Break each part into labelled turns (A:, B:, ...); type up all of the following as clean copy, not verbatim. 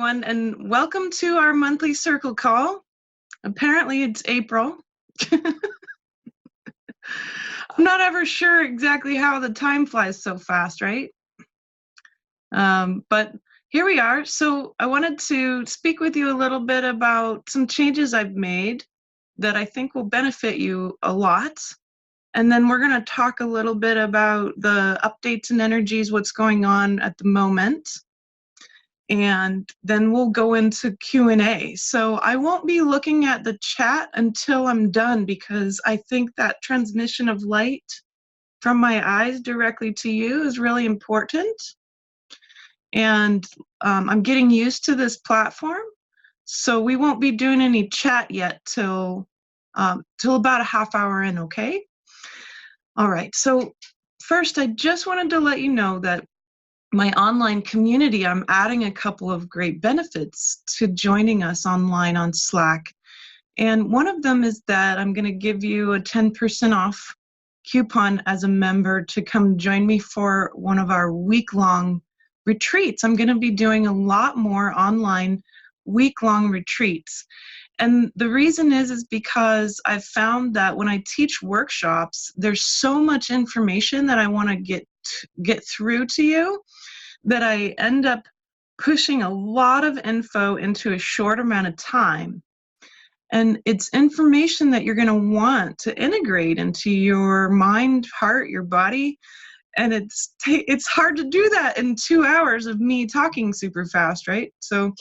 A: everyone, and welcome to our monthly circle call. Apparently, it's April. I'm not ever sure exactly how the time flies so fast, right? But here we are. So I wanted to speak with you a little bit about some changes I've made that I think will benefit you a lot. And then we're going to talk a little bit about the updates and energies, what's going on at the moment. And then we'll go into Q&A. So I won't be looking at the chat until I'm done, because I think that transmission of light from my eyes directly to you is really important. And I'm getting used to this platform, so we won't be doing any chat yet till about a half hour in, okay? All right, so first I just wanted to let you know that my online community, I'm adding a couple of great benefits to joining us online on Slack. And one of them is that I'm going to give you a 10% off coupon as a member to come join me for one of our week-long retreats. I'm going to be doing a lot more online week-long retreats. And the reason is because I've found that when I teach workshops, there's so much information that I want to get through to you that I end up pushing a lot of info into a short amount of time. And it's information that you're going to want to integrate into your mind, heart, your body. And it's hard to do that in 2 hours of me talking super fast, right? So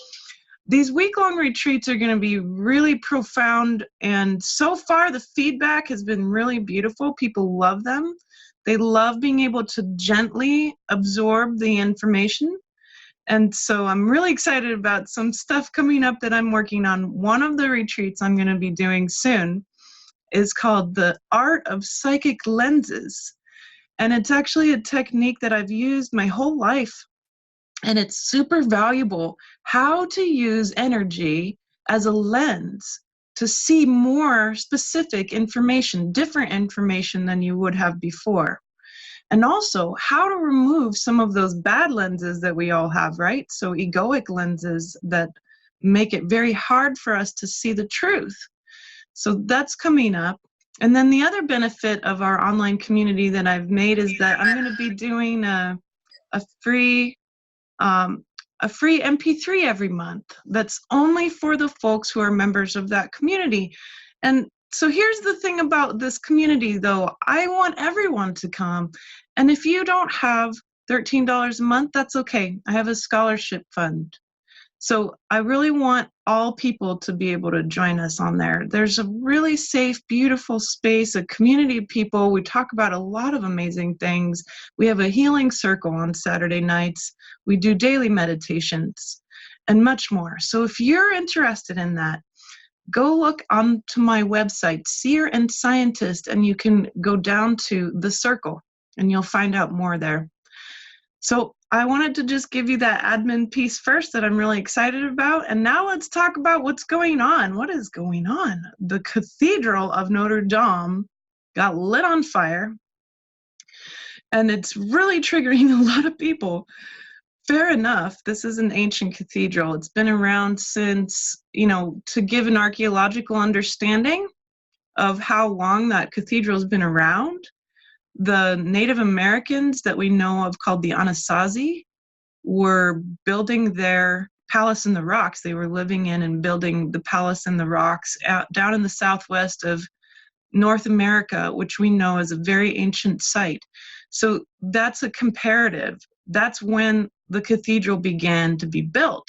A: these week-long retreats are going to be really profound. And so far, the feedback has been really beautiful. People love them. They love being able to gently absorb the information. And so I'm really excited about some stuff coming up that I'm working on. One of the retreats I'm going to be doing soon is called The Art of Psychic Lenses. And it's actually a technique that I've used my whole life. And it's super valuable, how to use energy as a lens to see more specific information, different information than you would have before. And also how to remove some of those bad lenses that we all have, right? So egoic lenses that make it very hard for us to see the truth. So that's coming up. And then the other benefit of our online community that I've made is that I'm going to be doing a free MP3 every month that's only for the folks who are members of that community. And so here's the thing about this community, though. I want everyone to come. And if you don't have $13 a month, that's okay. I have a scholarship fund. So I really want all people to be able to join us on there. There's a really safe, beautiful space, a community of people. We talk about a lot of amazing things. We have a healing circle on Saturday nights. We do daily meditations and much more. So if you're interested in that, go look onto my website, Seer and Scientist, and you can go down to the circle and you'll find out more there. So I wanted to just give you that admin piece first that I'm really excited about. And now let's talk about what's going on. What is going on? The Cathedral of Notre Dame got lit on fire, and it's really triggering a lot of people. Fair enough, this is an ancient cathedral. It's been around since, to give an archaeological understanding of how long that cathedral's been around, the Native Americans that we know of called the Anasazi were building their palace in the rocks. They were living in and building the palace in the rocks down in the southwest of North America, which we know is a very ancient site. So that's a comparative. That's when the cathedral began to be built.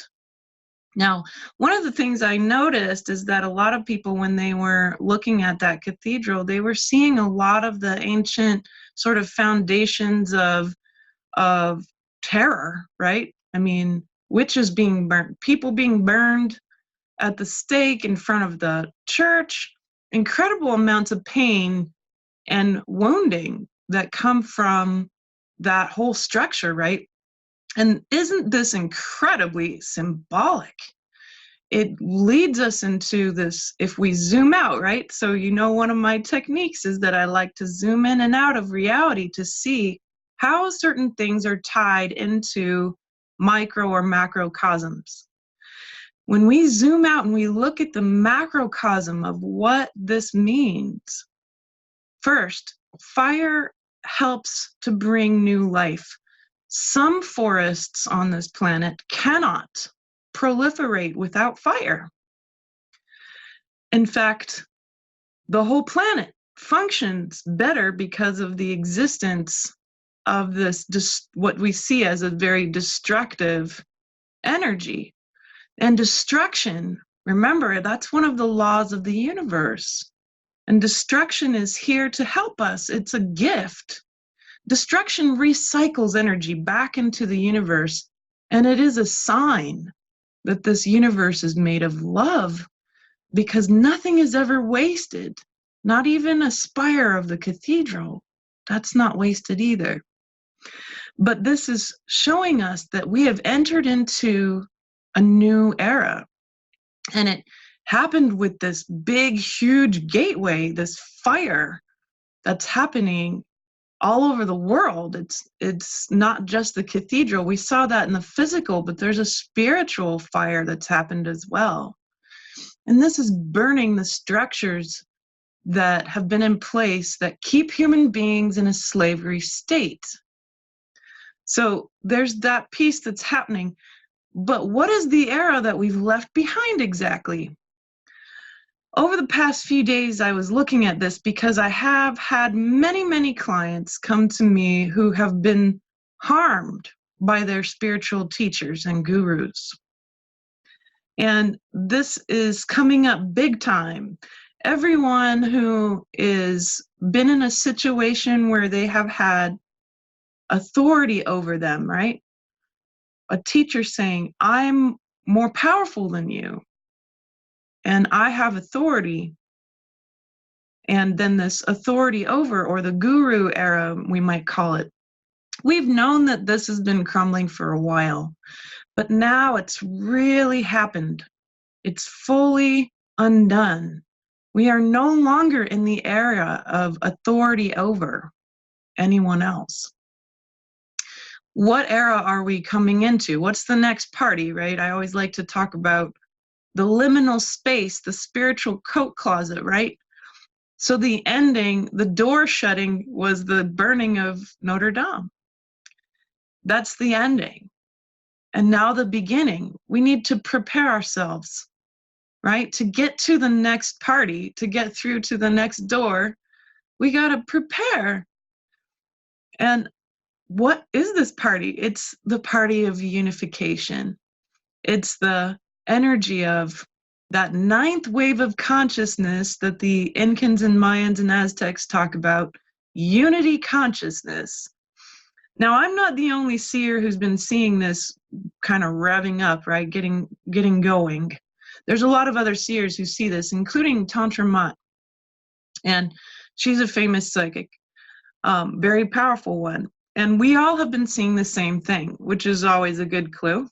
A: Now, one of the things I noticed is that a lot of people, when they were looking at that cathedral, they were seeing a lot of the ancient sort of foundations of terror, right? I mean, witches being burnt, people being burned at the stake in front of the church, incredible amounts of pain and wounding that come from that whole structure, right? And isn't this incredibly symbolic? It leads us into this, if we zoom out, right? So, one of my techniques is that I like to zoom in and out of reality to see how certain things are tied into micro or macrocosms. When we zoom out and we look at the macrocosm of what this means, first, fire helps to bring new life. Some forests on this planet cannot proliferate without fire. In fact, the whole planet functions better because of the existence of this, what we see as a very destructive energy. And destruction, remember, that's one of the laws of the universe. And destruction is here to help us. It's a gift. Destruction recycles energy back into the universe, and it is a sign that this universe is made of love, because nothing is ever wasted. Not even a spire of the cathedral. That's not wasted either. But this is showing us that we have entered into a new era. And it happened with this big, huge gateway, this fire that's happening all over the world. It's not just the cathedral. We saw that in the physical, but there's a spiritual fire that's happened as well. And this is burning the structures that have been in place that keep human beings in a slavery state. So there's that piece that's happening. But what is the era that we've left behind exactly? Over the past few days, I was looking at this because I have had many, many clients come to me who have been harmed by their spiritual teachers and gurus. And this is coming up big time. Everyone who is been in a situation where they have had authority over them, right? A teacher saying, I'm more powerful than you, and I have authority. And then this authority over, or the guru era, we might call it. We've known that this has been crumbling for a while, but now it's really happened. It's fully undone. We are no longer in the era of authority over anyone else. What era are we coming into? What's the next party, right? I always like to talk about the liminal space, the spiritual coat closet, right? So the ending, the door shutting, was the burning of Notre Dame. That's the ending. And now the beginning. We need to prepare ourselves, right? To get to the next party, to get through to the next door, we got to prepare. And what is this party? It's the party of unification. It's the energy of that ninth wave of consciousness that the Incans and Mayans and Aztecs talk about, unity consciousness. Now, I'm not the only seer who's been seeing this kind of revving up, right? Getting going. There's a lot of other seers who see this, including Tantra Mat. And she's a famous psychic, very powerful one. And we all have been seeing the same thing, which is always a good clue.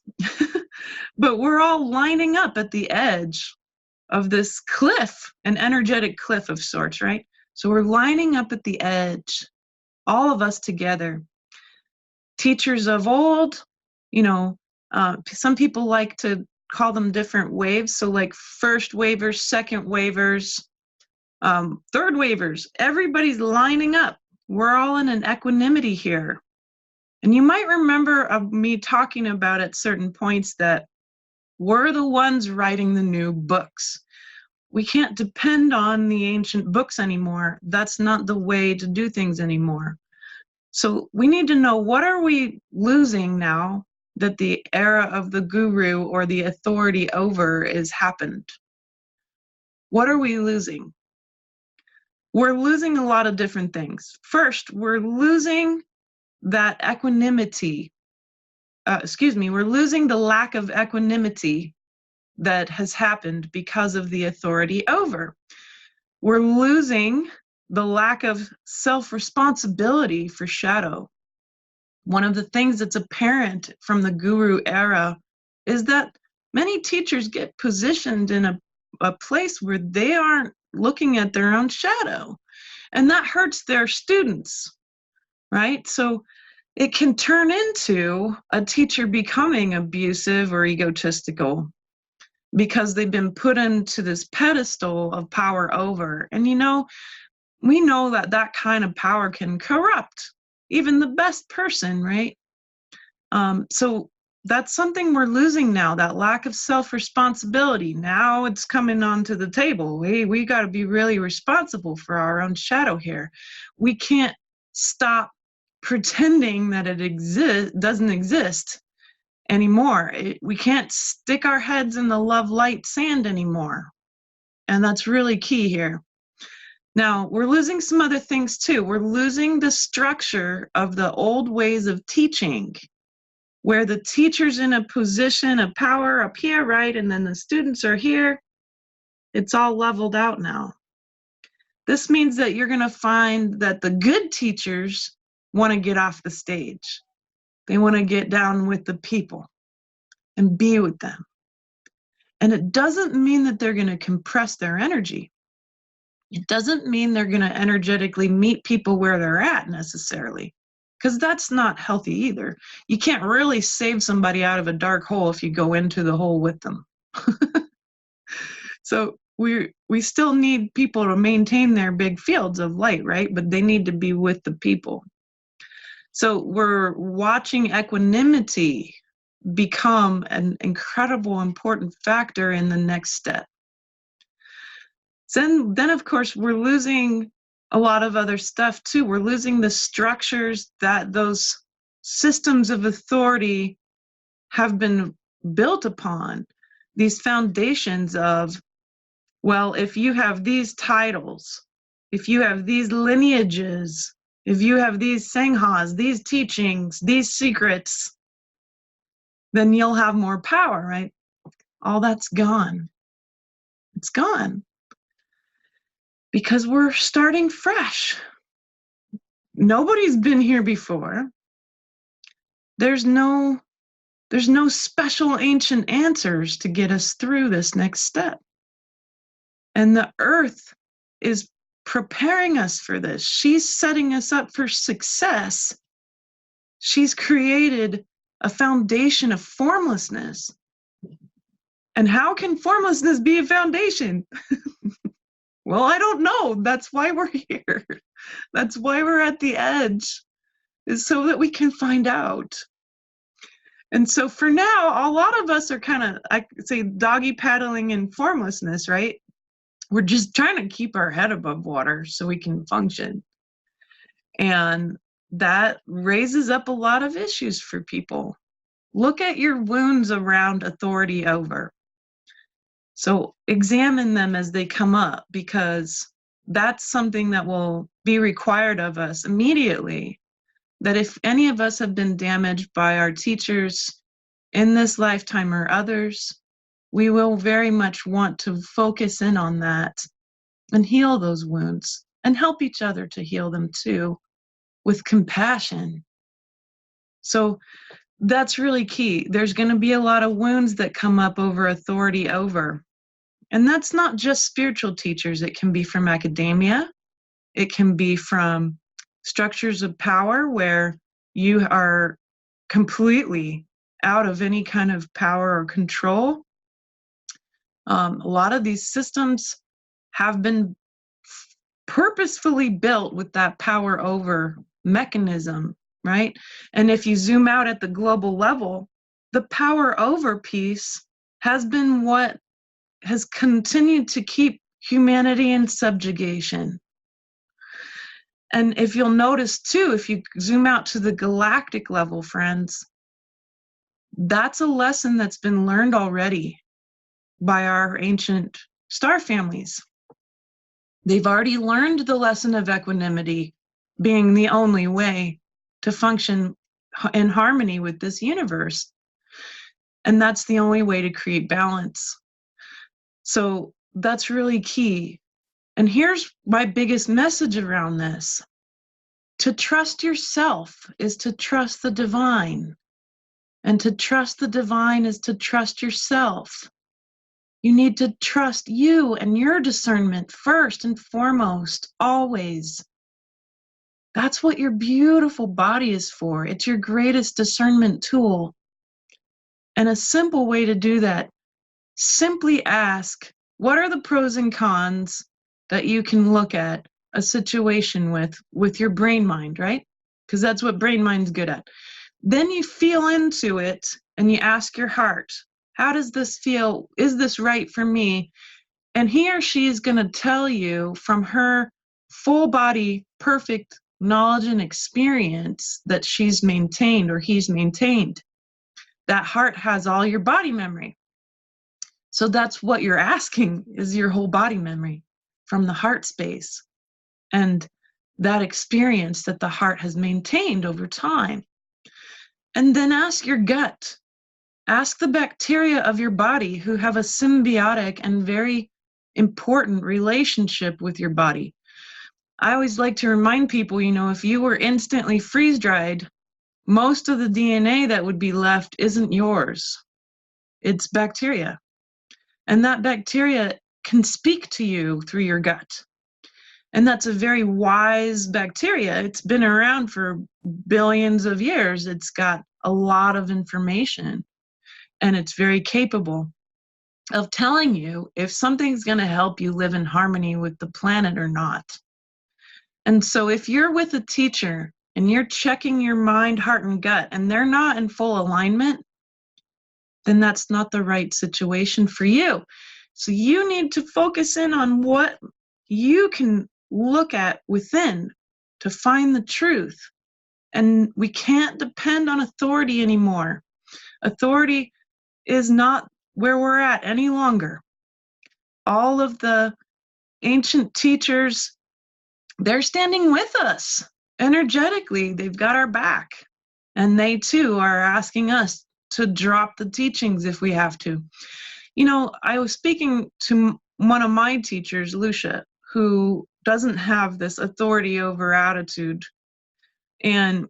A: But we're all lining up at the edge of this cliff, an energetic cliff of sorts, right? So we're lining up at the edge, all of us together. Teachers of old, some people like to call them different waves. So like first wavers, second wavers, third wavers, everybody's lining up. We're all in an equanimity here. And you might remember of me talking about at certain points that we're the ones writing the new books. We can't depend on the ancient books anymore. That's not the way to do things anymore. So we need to know, what are we losing now that the era of the guru or the authority over is happened? What are we losing? We're losing a lot of different things. First, we're losing that equanimity. We're losing the lack of equanimity that has happened because of the authority over. We're losing the lack of self-responsibility for shadow. One of the things that's apparent from the guru era is that many teachers get positioned in a place where they aren't looking at their own shadow, and that hurts their students, right? So it can turn into a teacher becoming abusive or egotistical. because they've been put into this pedestal of power over. And we know that that kind of power can corrupt even the best person, right? So that's something we're losing now, that lack of self-responsibility. Now it's coming onto the table. We got to be really responsible for our own shadow here. We can't stop pretending that it doesn't exist anymore. We can't stick our heads in the love light sand anymore. And that's really key here. Now, we're losing some other things too. We're losing the structure of the old ways of teaching, where the teacher's in a position of power up here, right? And then the students are here. It's all leveled out now. This means that you're going to find that the good teachers want to get off the stage. They want to get down with the people and be with them. And it doesn't mean that they're going to compress their energy. It doesn't mean they're going to energetically meet people where they're at necessarily, because that's not healthy either. You can't really save somebody out of a dark hole if you go into the hole with them. So we still need people to maintain their big fields of light, right? But they need to be with the people. So we're watching equanimity become an incredible important factor in the next step. Then of course, we're losing a lot of other stuff too. We're losing the structures that those systems of authority have been built upon. These foundations of, well, if you have these titles, if you have these lineages, if you have these sanghas, these teachings, these secrets, then you'll have more power, right? All that's gone. It's gone. Because we're starting fresh. Nobody's been here before. There's no special ancient answers to get us through this next step. And the earth is preparing us for this. She's setting us up for success. She's created a foundation of formlessness. And how can formlessness be a foundation? Well, I don't know. That's why we're here. That's why we're at the edge, is so that we can find out. And so for now, a lot of us are kind of, I say, doggy paddling in formlessness, right? We're just trying to keep our head above water so we can function. And that raises up a lot of issues for people. Look at your wounds around authority over. So examine them as they come up, because that's something that will be required of us immediately. That if any of us have been damaged by our teachers in this lifetime or others, we will very much want to focus in on that and heal those wounds and help each other to heal them too, with compassion. So that's really key. There's going to be a lot of wounds that come up over authority over. And that's not just spiritual teachers. It can be from academia. It can be from structures of power where you are completely out of any kind of power or control. A lot of these systems have been purposefully built with that power over mechanism, right? And if you zoom out at the global level, the power over piece has been what has continued to keep humanity in subjugation. And if you'll notice too, if you zoom out to the galactic level, friends, that's a lesson that's been learned already by our ancient star families. They've already learned the lesson of equanimity being the only way to function in harmony with this universe. And that's the only way to create balance. So that's really key. And here's my biggest message around this. To trust yourself is to trust the divine. And to trust the divine is to trust yourself. You need to trust you and your discernment first and foremost, always. That's what your beautiful body is for. It's your greatest discernment tool. And a simple way to do that simply ask, what are the pros and cons that you can look at a situation with your brain mind, right? Because that's what brain mind's good at. Then you feel into it and you ask your heart, how does this feel? Is this right for me? And he or she is going to tell you from her full body, perfect knowledge and experience that she's maintained or he's maintained. That heart has all your body memory. So that's what you're asking, is your whole body memory from the heart space and that experience that the heart has maintained over time. And then ask your gut. Ask the bacteria of your body who have a symbiotic and very important relationship with your body. I always like to remind people, if you were instantly freeze dried, most of the DNA that would be left isn't yours. It's bacteria. And that bacteria can speak to you through your gut. And that's a very wise bacteria. It's been around for billions of years. It's got a lot of information, and it's very capable of telling you if something's going to help you live in harmony with the planet or not. And so if you're with a teacher and you're checking your mind, heart, and gut, and they're not in full alignment, then that's not the right situation for you. So you need to focus in on what you can look at within to find the truth. And we can't depend on authority anymore. Authority is not where we're at any longer. All of the ancient teachers, they're standing with us energetically. They've got our back. And they too are asking us to drop the teachings if we have to. I was speaking to one of my teachers, Lucia, who doesn't have this authority over attitude. And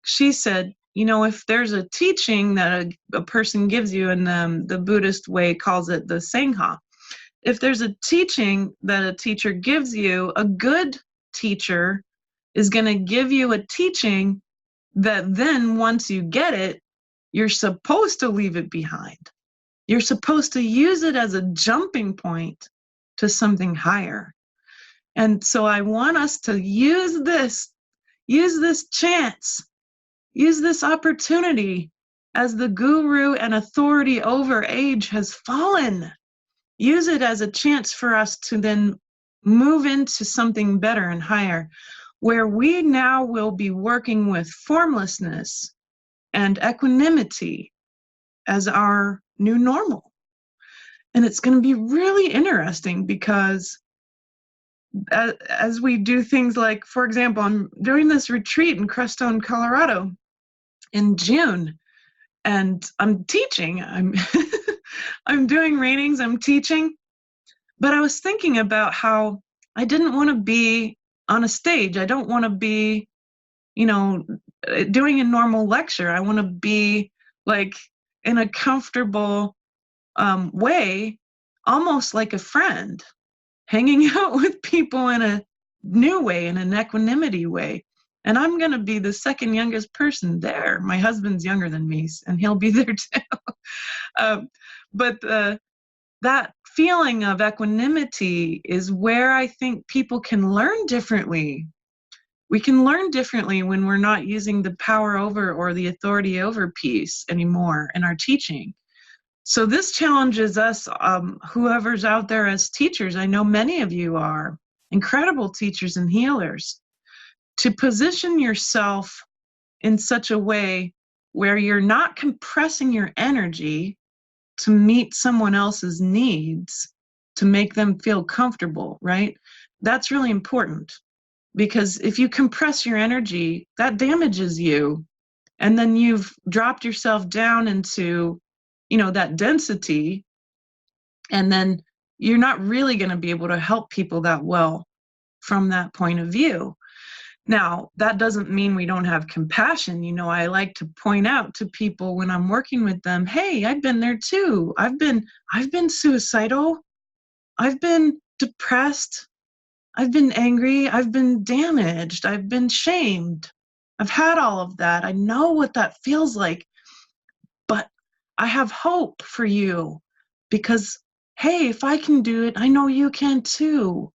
A: she said, if there's a teaching that a person gives you, and the Buddhist way calls it the Sangha, if there's a teaching that a teacher gives you, a good teacher is going to give you a teaching that then once you get it, you're supposed to leave it behind. You're supposed to use it as a jumping point to something higher. And so I want us to use this chance, use this opportunity as the guru and authority over age has fallen. Use it as a chance for us to then move into something better and higher, where we now will be working with formlessness and equanimity as our new normal. And it's going to be really interesting because as we do things like, for example, I'm doing this retreat in Crestone, Colorado in June, and I'm teaching. I'm doing readings, I'm teaching, but I was thinking about how I didn't want to be on a stage. I don't want to be, doing a normal lecture. I want to be like in a comfortable way, almost like a friend, hanging out with people in a new way, in an equanimity way. And I'm going to be the second youngest person there. My husband's younger than me, and he'll be there too. But that feeling of equanimity is where I think people can learn differently. We can learn differently when we're not using the power over or the authority over piece anymore in our teaching. So this challenges us, whoever's out there as teachers. I know many of you are incredible teachers and healers, to position yourself in such a way where you're not compressing your energy to meet someone else's needs, to make them feel comfortable, right? That's really important, because if you compress your energy, that damages you. And then you've dropped yourself down into, that density, and then you're not really going to be able to help people that well from that point of view. Now, that doesn't mean we don't have compassion. I like to point out to people when I'm working with them, hey, I've been there too. I've been suicidal. I've been depressed. I've been angry. I've been damaged. I've been shamed. I've had all of that. I know what that feels like, but I have hope for you. because, hey, if I can do it, I know you can too.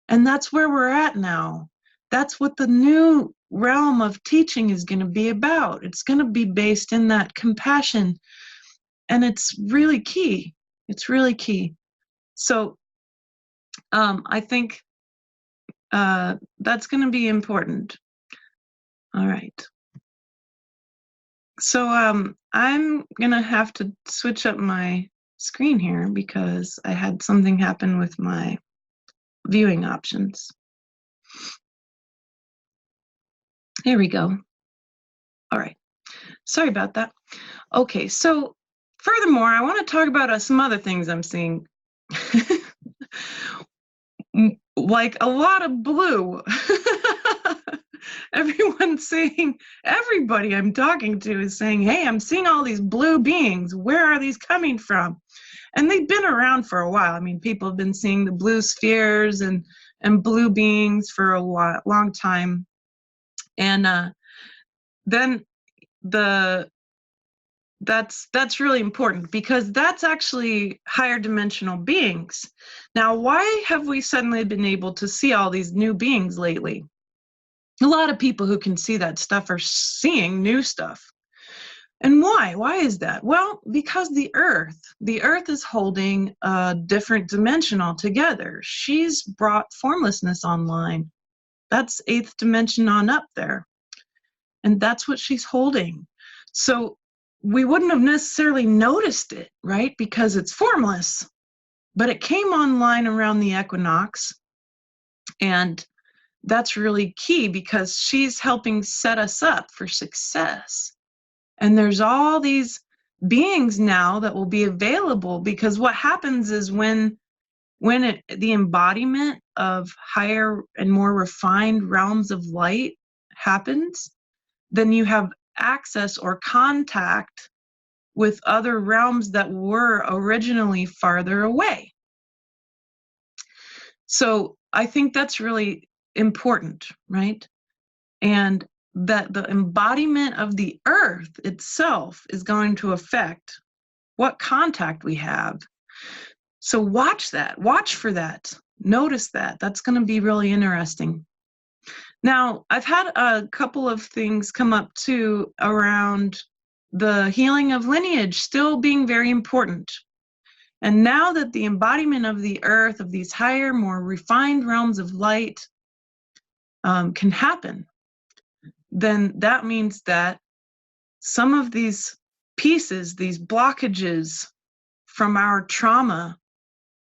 A: And that's where we're at now. That's what the new realm of teaching is going to be about. It's going to be based in that compassion. And it's really key. It's really key. So I think that's going to be important. All right. So I'm going to have to switch up my screen here because I had something happen with my viewing options. Here we go. All right. Sorry about that. Okay, so furthermore, I want to talk about some other things I'm seeing. Like a lot of blue. Everyone's saying, everybody I'm talking to is saying, hey, I'm seeing all these blue beings. Where are these coming from? And they've been around for a while. I mean, people have been seeing the blue spheres and blue beings for a long time. And then that's really important because that's actually higher dimensional beings. Now, why have we suddenly been able to see all these new beings lately? A lot of people who can see that stuff are seeing new stuff. And why? Why is that? Well, because the Earth is holding a different dimension altogether. She's brought formlessness online. That's 8th dimension on up there. And that's what she's holding. So we wouldn't have necessarily noticed it, right? Because it's formless. But it came online around the equinox. And that's really key because she's helping set us up for success. And there's all these beings now that will be available because what happens is when the embodiment of higher and more refined realms of light happens, then you have access or contact with other realms that were originally farther away. So I think that's really important, right? And that the embodiment of the Earth itself is going to affect what contact we have. So watch that, watch for that, notice that. That's going to be really interesting. Now, I've had a couple of things come up too around the healing of lineage still being very important. And now that the embodiment of the Earth, of these higher, more refined realms of light can happen, then that means that some of these pieces, these blockages from our trauma,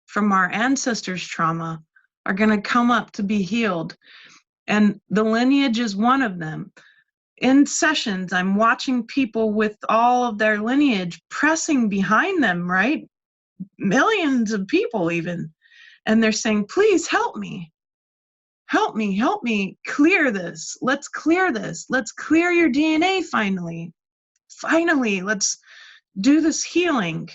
A: from our ancestors' trauma, are going to come up to be healed. And the lineage is one of them. In sessions, I'm watching people with all of their lineage pressing behind them, right? Millions of people even. And they're saying, please help me. Help me, help me clear this. Let's clear this. Let's clear your DNA finally. Finally, let's do this healing.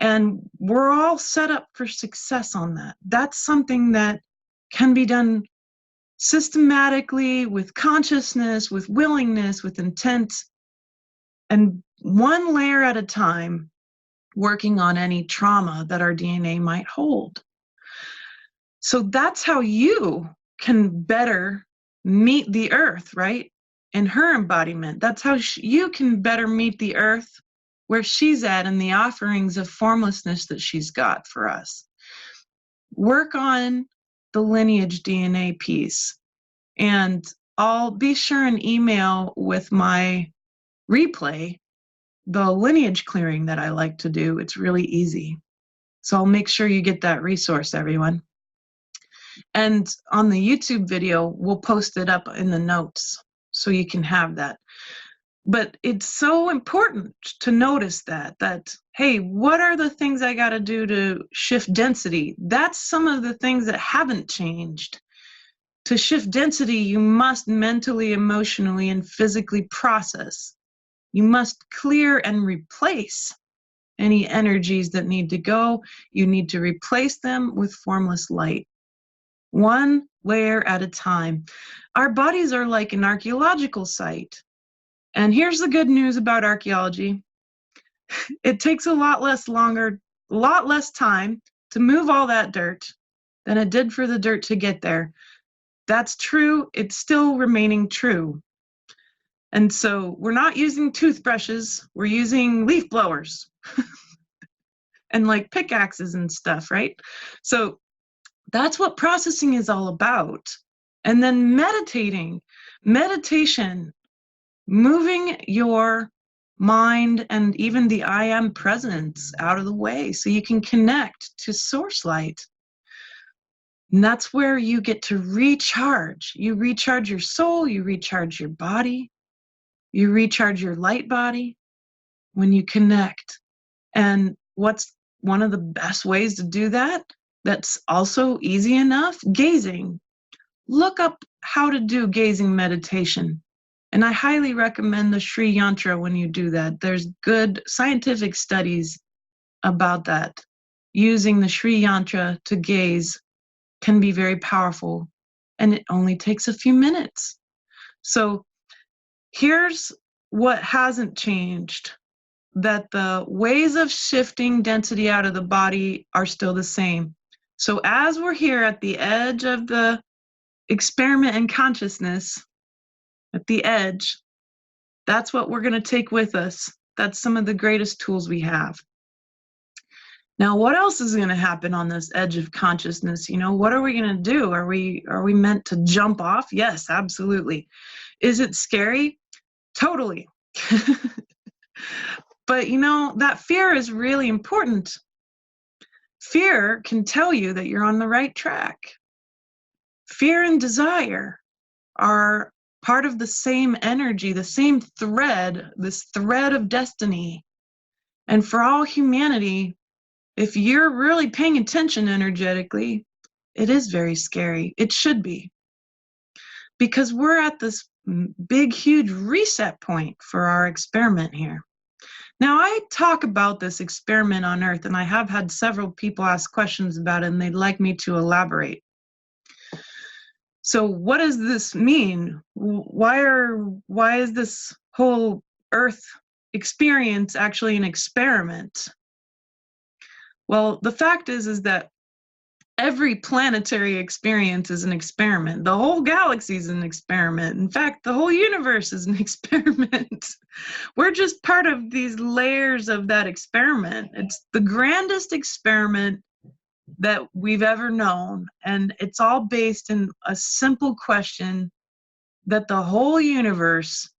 A: And we're all set up for success on that. That's something that can be done systematically, with consciousness, with willingness, with intent, and one layer at a time, working on any trauma that our DNA might hold. So that's how you can better meet the Earth, right? In her embodiment. That's how you can better meet the Earth where she's at and the offerings of formlessness that she's got for us. Work on the lineage DNA piece. And I'll be sure and email with my replay the lineage clearing that I like to do. It's really easy. So I'll make sure you get that resource, everyone. And on the YouTube video, we'll post it up in the notes so you can have that. But it's so important to notice that, hey, what are the things I got to do to shift density? That's some of the things that haven't changed. To shift density, you must mentally, emotionally, and physically process. You must clear and replace any energies that need to go. You need to replace them with formless light. One layer at a time. Our bodies are like an archaeological site. And here's the good news about archaeology. It takes a lot less longer a lot less time to move all that dirt than it did for the dirt to get there. That's true. It's still remaining true. And so we're not using toothbrushes, we're using leaf blowers and like pickaxes and stuff, right? So that's what processing is all about. And then meditation, moving your mind and even the I am presence out of the way so you can connect to source light. And that's where you get to recharge. You recharge your soul, you recharge your body, you recharge your light body when you connect. And what's one of the best ways to do that? That's also easy enough? Gazing. Look up how to do gazing meditation. And I highly recommend the Sri Yantra when you do that. There's good scientific studies about that. Using the Sri Yantra to gaze can be very powerful, and it only takes a few minutes. So here's what hasn't changed, that the ways of shifting density out of the body are still the same. So as we're here at the edge of the experiment in consciousness, at the edge, that's what we're going to take with us. That's some of the greatest tools we have. Now, what else is going to happen on this edge of consciousness? You know, what are we going to do? Are we meant to jump off? Yes, absolutely. Is it scary? Totally. But you know, that fear is really important. Fear can tell you that you're on the right track. Fear and desire are part of the same energy, the same thread, this thread of destiny. And for all humanity, if you're really paying attention energetically, it is very scary. It should be. Because we're at this big, huge reset point for our experiment here. Now, I talk about this experiment on Earth, and I have had several people ask questions about it, and they'd like me to elaborate. So what does this mean? Why is this whole Earth experience actually an experiment? Well, the fact is that every planetary experience is an experiment. The whole galaxy is an experiment. In fact, the whole universe is an experiment. We're just part of these layers of that experiment. It's the grandest experiment that we've ever known. And it's all based in a simple question that the whole universe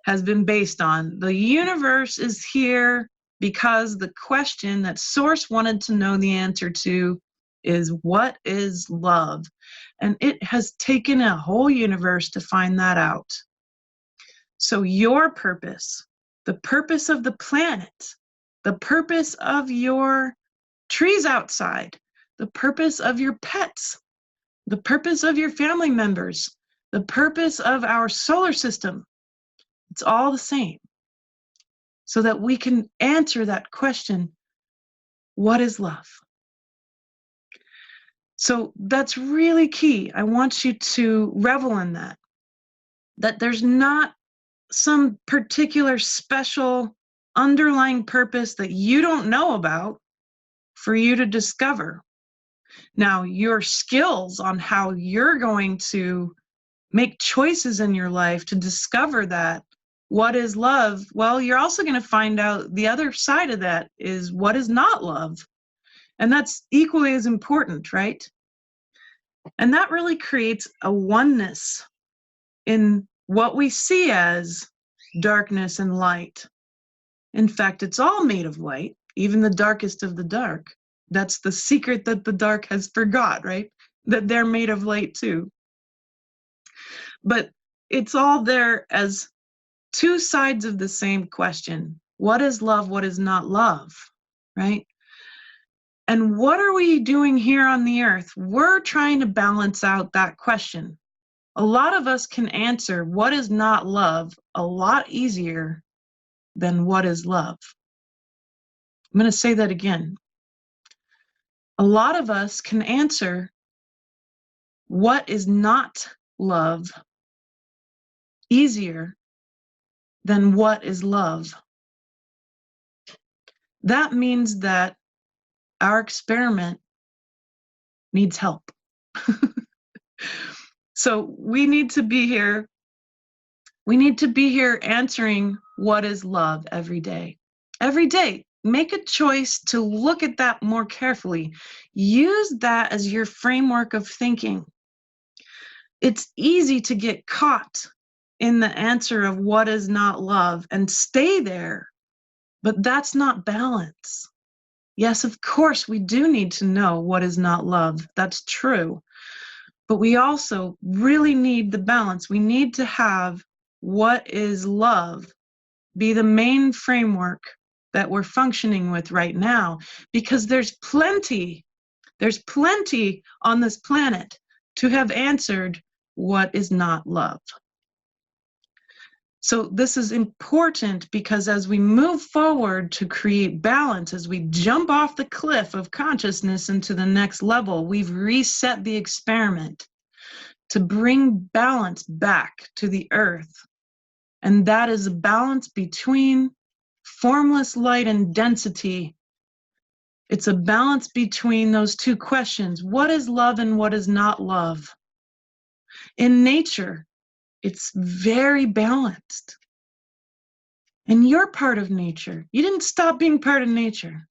A: has been based on. The universe is here because the question that Source wanted to know the answer to is, what is love? And it has taken a whole universe to find that out. So your purpose, the purpose of the planet, the purpose of your trees outside, the purpose of your pets, the purpose of your family members, the purpose of our solar system, it's all the same. So that we can answer that question, what is love? So that's really key. I want you to revel in that there's not some particular special underlying purpose that you don't know about for you to discover. Now, your skills on how you're going to make choices in your life to discover that, what is love? Well, you're also going to find out the other side of that is what is not love. And that's equally as important, right? And that really creates a oneness in what we see as darkness and light. In fact, it's all made of light, even the darkest of the dark. That's the secret that the dark has forgot, right? That they're made of light too. But it's all there as two sides of the same question. What is love? What is not love, right? And what are we doing here on the earth? We're trying to balance out that question. A lot of us can answer what is not love a lot easier than what is love. I'm going to say that again. A lot of us can answer what is not love easier than what is love. That means that our experiment needs help. So we need to be here. We need to be here answering what is love every day. Every day, make a choice to look at that more carefully. Use that as your framework of thinking. It's easy to get caught in the answer of what is not love and stay there, but that's not balance. Yes, of course, we do need to know what is not love. That's true. But we also really need the balance. We need to have what is love be the main framework that we're functioning with right now, because there's plenty on this planet to have answered what is not love. So this is important because as we move forward to create balance, as we jump off the cliff of consciousness into the next level, we've reset the experiment to bring balance back to the earth. And that is a balance between formless light and density. It's a balance between those two questions. What is love and what is not love? In nature, it's very balanced. And you're part of nature. You didn't stop being part of nature.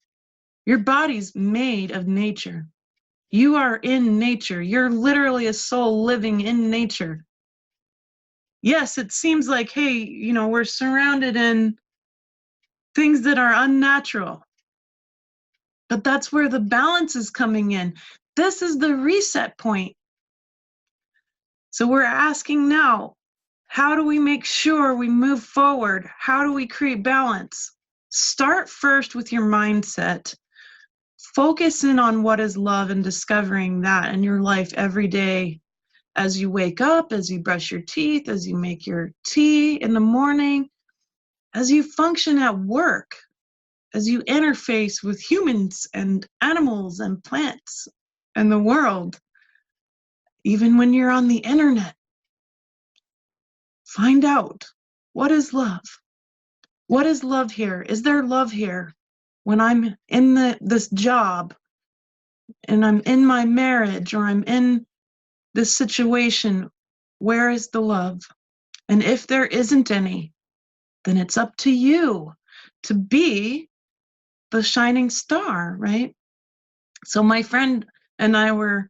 A: Your body's made of nature. You are in nature. You're literally a soul living in nature. Yes, it seems like, hey, we're surrounded in things that are unnatural. But that's where the balance is coming in. This is the reset point. So we're asking now, how do we make sure we move forward? How do we create balance? Start first with your mindset. Focus in on what is love and discovering that in your life every day. As you wake up, as you brush your teeth, as you make your tea in the morning, as you function at work, as you interface with humans and animals and plants and the world, even when you're on the internet. Find out, what is love? What is love here? Is there love here? When I'm in this job and I'm in my marriage or I'm in this situation, where is the love? And if there isn't any, then it's up to you to be the shining star, right? So my friend and I were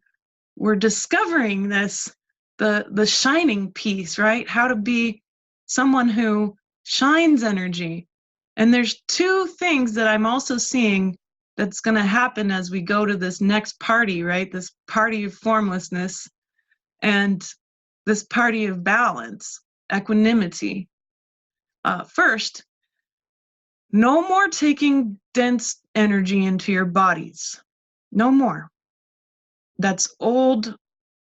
A: discovering this, the shining piece, right? How to be someone who shines energy. And there's two things that I'm also seeing that's going to happen as we go to this next party, right? This party of formlessness and this party of balance, equanimity. First, no more taking dense energy into your bodies. No more. That's old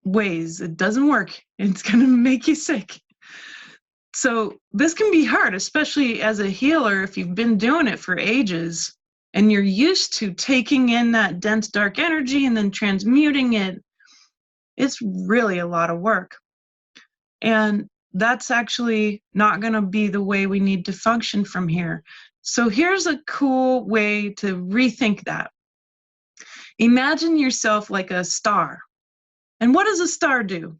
A: ways. It doesn't work. It's going to make you sick. So this can be hard, especially as a healer, if you've been doing it for ages and you're used to taking in that dense, dark energy and then transmuting it. It's really a lot of work. And that's actually not going to be the way we need to function from here. So here's a cool way to rethink that. Imagine yourself like a star. And what does a star do?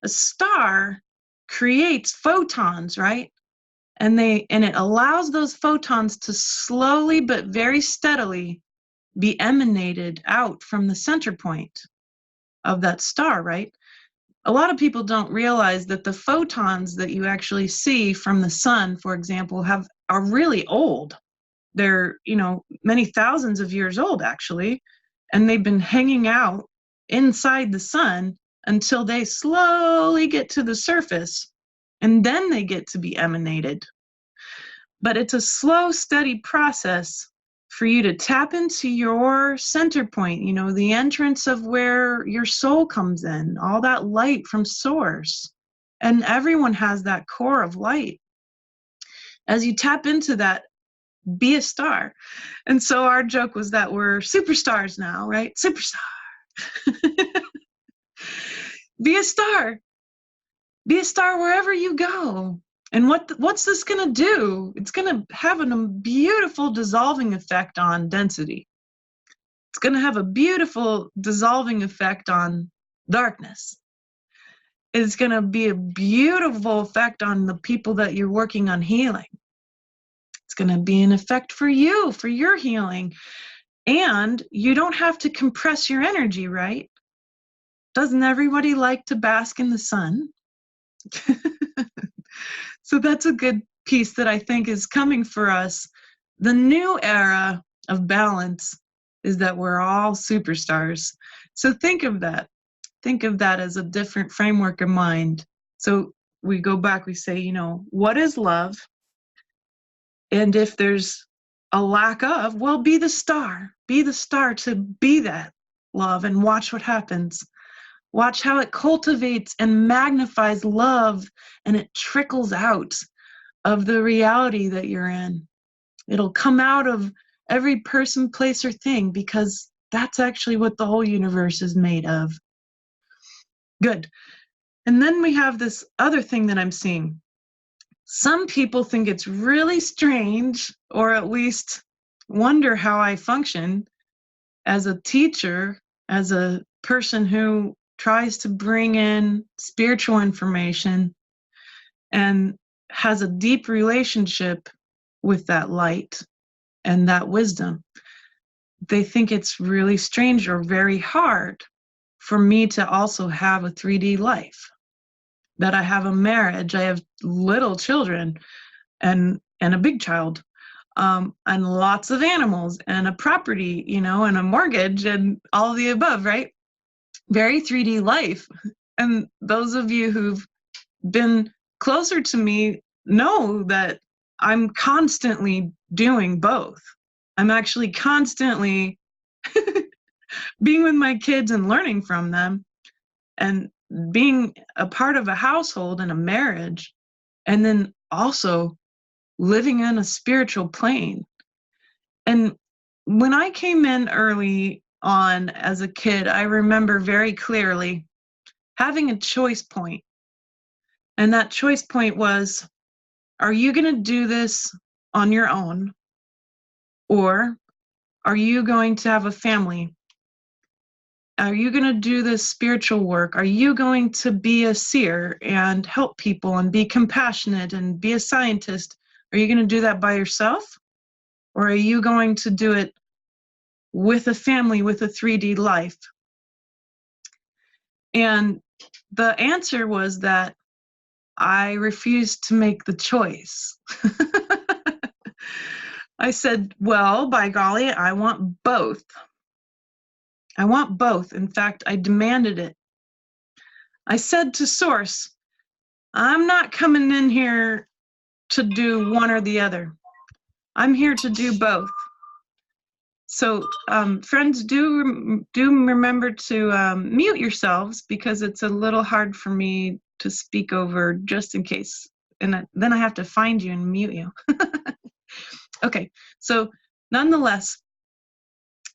A: A star creates photons, right? And it allows those photons to slowly but very steadily be emanated out from the center point of that star, right? A lot of people don't realize that the photons that you actually see from the sun, for example, are really old. They're, many thousands of years old, actually, and they've been hanging out inside the sun until they slowly get to the surface, and then they get to be emanated. But it's a slow, steady process for you to tap into your center point, the entrance of where your soul comes in, all that light from source. And everyone has that core of light. As you tap into that, be a star. And so our joke was that we're superstars now, right? Superstar. Be a star. Be a star wherever you go. And what's this going to do? It's going to have a beautiful dissolving effect on density. It's going to have a beautiful dissolving effect on darkness. It's going to be a beautiful effect on the people that you're working on healing. It's going to be an effect for you, for your healing. And you don't have to compress your energy, right? Doesn't everybody like to bask in the sun? So that's a good piece that I think is coming for us. The new era of balance is that we're all superstars. So think of that. Think of that as a different framework of mind. So we go back, we say, what is love? And if there's a lack of, well, be the star. Be the star to be that love and watch what happens. Watch how it cultivates and magnifies love, and it trickles out of the reality that you're in. It'll come out of every person, place, or thing, because that's actually what the whole universe is made of. Good. And then we have this other thing that I'm seeing. Some people think it's really strange, or at least wonder how I function as a teacher, as a person who tries to bring in spiritual information and has a deep relationship with that light and that wisdom. They think it's really strange or very hard for me to also have a 3D life, that I have a marriage, I have little children and a big child, and lots of animals and a property, and a mortgage and all of the above, right? Very 3D life. And those of you who've been closer to me know that I'm constantly doing both. I'm actually constantly being with my kids and learning from them, and being a part of a household and a marriage, and then also living in a spiritual plane. And when I came in early on as a kid, I remember very clearly having a choice point. And that choice point was, are you going to do this on your own? Or are you going to have a family? Are you going to do this spiritual work? Are you going to be a seer and help people and be compassionate and be a scientist? Are you going to do that by yourself? Or are you going to do it with a family, with a 3D life? And the answer was that I refused to make the choice. I said, well, by golly, I want both. I want both. In fact, I demanded it. I said to Source, I'm not coming in here to do one or the other. I'm here to do both. So friends, do remember to mute yourselves, because it's a little hard for me to speak over, just in case. And then I have to find you and mute you. Okay, so nonetheless,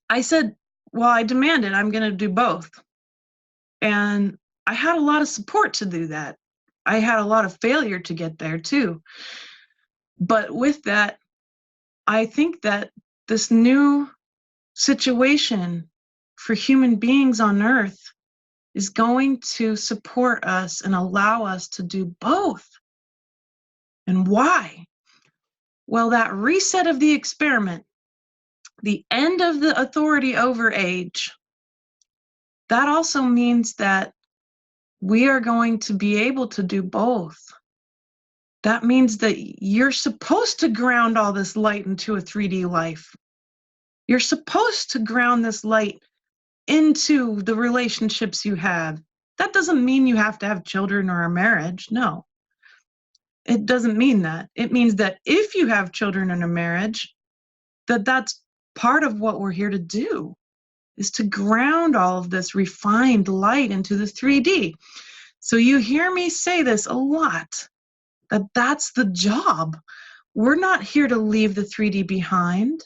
A: I said, well, I demanded I'm going to do both. And I had a lot of support to do that. I had a lot of failure to get there too. But with that, I think that this new situation for human beings on Earth is going to support us and allow us to do both. And why? Well, that reset of the experiment, the end of the authority over age, that also means that we are going to be able to do both. That means that you're supposed to ground all this light into a 3D life. You're supposed to ground this light into the relationships you have. That doesn't mean you have to have children or a marriage. No, it doesn't mean that. It means that if you have children and a marriage, that's part of what we're here to do, is to ground all of this refined light into the 3D. So you hear me say this a lot, that's the job. We're not here to leave the 3D behind.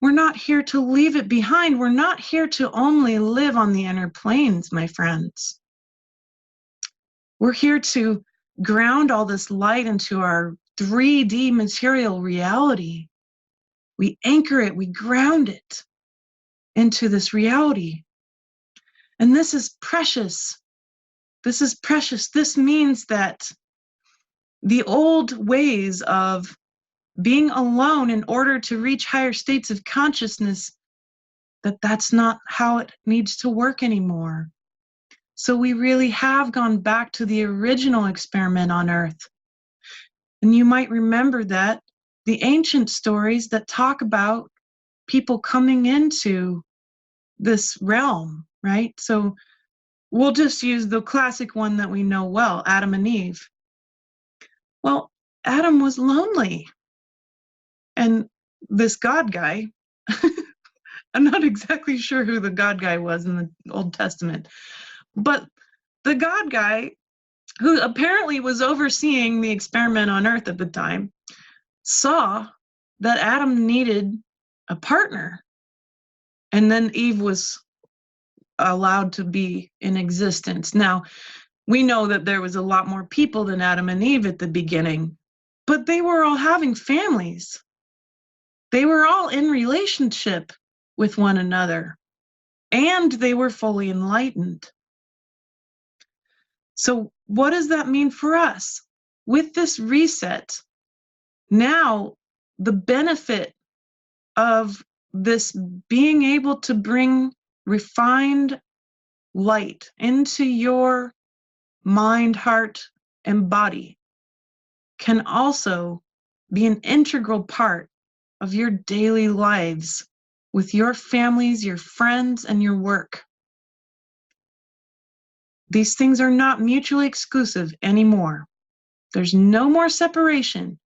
A: We're not here to leave it behind. We're not here to only live on the inner planes, my friends. We're here to ground all this light into our 3D material reality. We anchor it, we ground it. into this reality. And this is precious. This is precious. This means that the old ways of being alone in order to reach higher states of consciousness, that's not how it needs to work anymore. So we really have gone back to the original experiment on Earth. And you might remember that the ancient stories that talk about people coming into this realm, right? So we'll just use the classic one that we know well, Adam and Eve. Well, Adam was lonely. And this God guy, I'm not exactly sure who the God guy was in the Old Testament, but the God guy, who apparently was overseeing the experiment on Earth at the time, saw that Adam needed a partner. And then Eve was allowed to be in existence. Now, we know that there was a lot more people than Adam and Eve at the beginning, but they were all having families. They were all in relationship with one another, and they were fully enlightened. So what does that mean for us? With this reset, now the benefit of this being able to bring refined light into your mind, heart, and body can also be an integral part of your daily lives with your families, your friends, and your work. These things are not mutually exclusive anymore. There's no more separation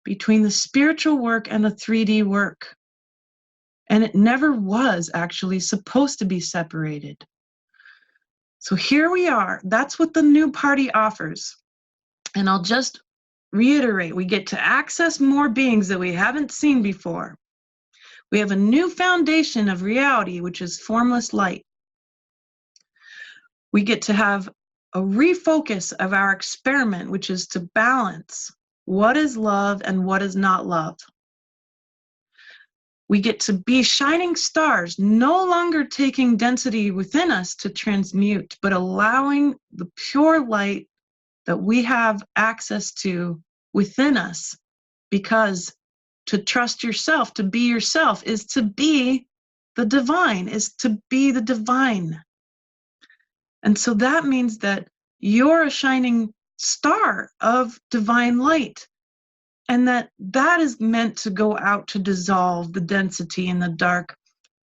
A: between the spiritual work and the 3D work. And it never was actually supposed to be separated. So here we are. That's what the new party offers. And I'll just reiterate, we get to access more beings that we haven't seen before. We have a new foundation of reality, which is formless light. We get to have a refocus of our experiment, which is to balance what is love and what is not love. We get to be shining stars, no longer taking density within us to transmute, but allowing the pure light that we have access to within us. Because to trust yourself, to be yourself, is to be the divine, is to be the divine. And so that means that you're a shining star of divine light. And that is meant to go out to dissolve the density in the dark,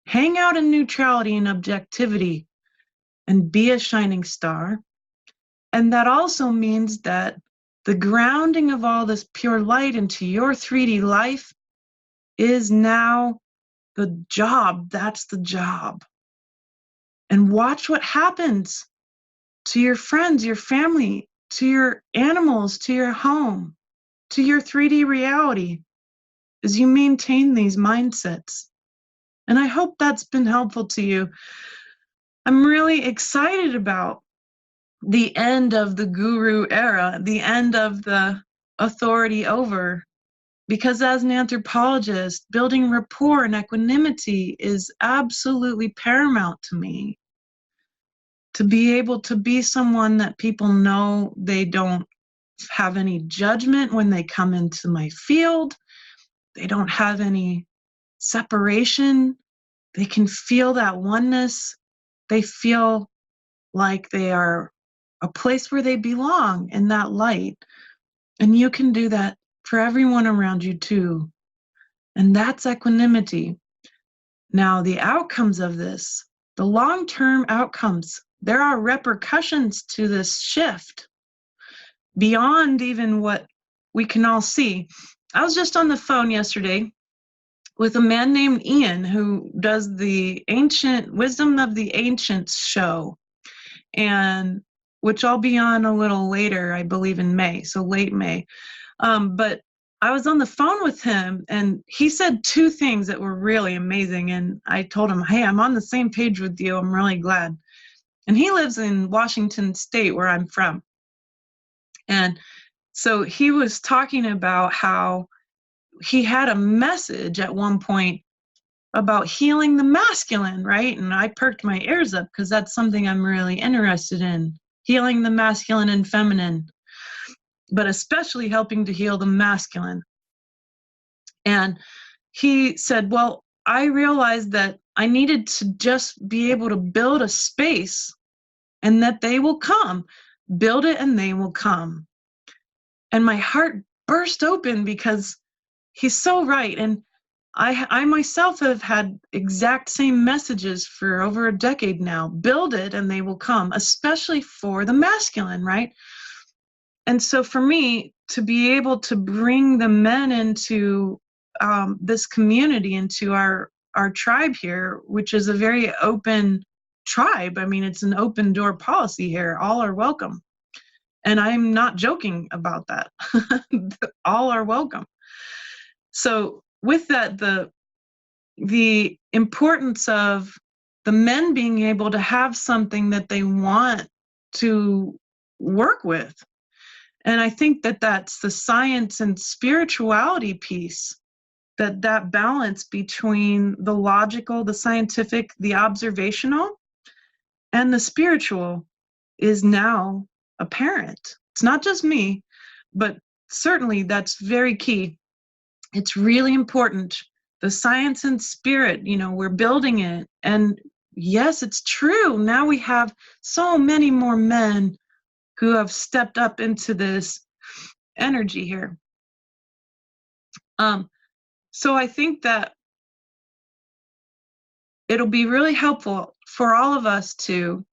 A: hang out in neutrality and objectivity, and be a shining star. And that also means that the grounding of all this pure light into your 3D life is now the job. That's the job. And watch what happens to your friends, your family, to your animals, to your home, to your 3D reality as you maintain these mindsets. And I hope that's been helpful to you. I'm really excited about the end of the guru era, the end of the authority over, because as an anthropologist, building rapport and equanimity is absolutely paramount to me. To be able to be someone that people know they don't have any judgment when they come into my field. They don't have any separation. They can feel that oneness. They feel like they are a place where they belong in that light. And you can do that for everyone around you too. And that's equanimity. Now, the outcomes of this, the long-term outcomes, there are repercussions to this shift beyond even what we can all see. I was just on the phone yesterday with a man named Ian who does the Ancient Wisdom of the Ancients show, and which I'll be on a little later, I believe in May, so late May. But I was on the phone with him, and he said two things that were really amazing. And I told him, hey, I'm on the same page with you. I'm really glad. And he lives in Washington State, where I'm from. And so he was talking about how he had a message at one point about healing the masculine, right? And I perked my ears up because that's something I'm really interested in, healing the masculine and feminine, but especially helping to heal the masculine. And he said, well, I realized that I needed to just be able to build a space and that they will come. Build it and they will come. And my heart burst open because he's so right. And I myself have had exact same messages for over a decade now. Build it and they will come, especially for the masculine, right? And so for me to be able to bring the men into this community, into our tribe here, which is a very open tribe. I mean, it's an open door policy here. All are welcome. And I'm not joking about that. All are welcome. So with that, the importance of the men being able to have something that they want to work with. And I think that that's the science and spirituality piece, that balance between the logical, the scientific, the observational, and the spiritual is now apparent. It's not just me, but certainly that's very key. It's really important. The science and spirit, we're building it. And yes, it's true. Now we have so many more men who have stepped up into this energy here. So I think that it'll be really helpful for all of us to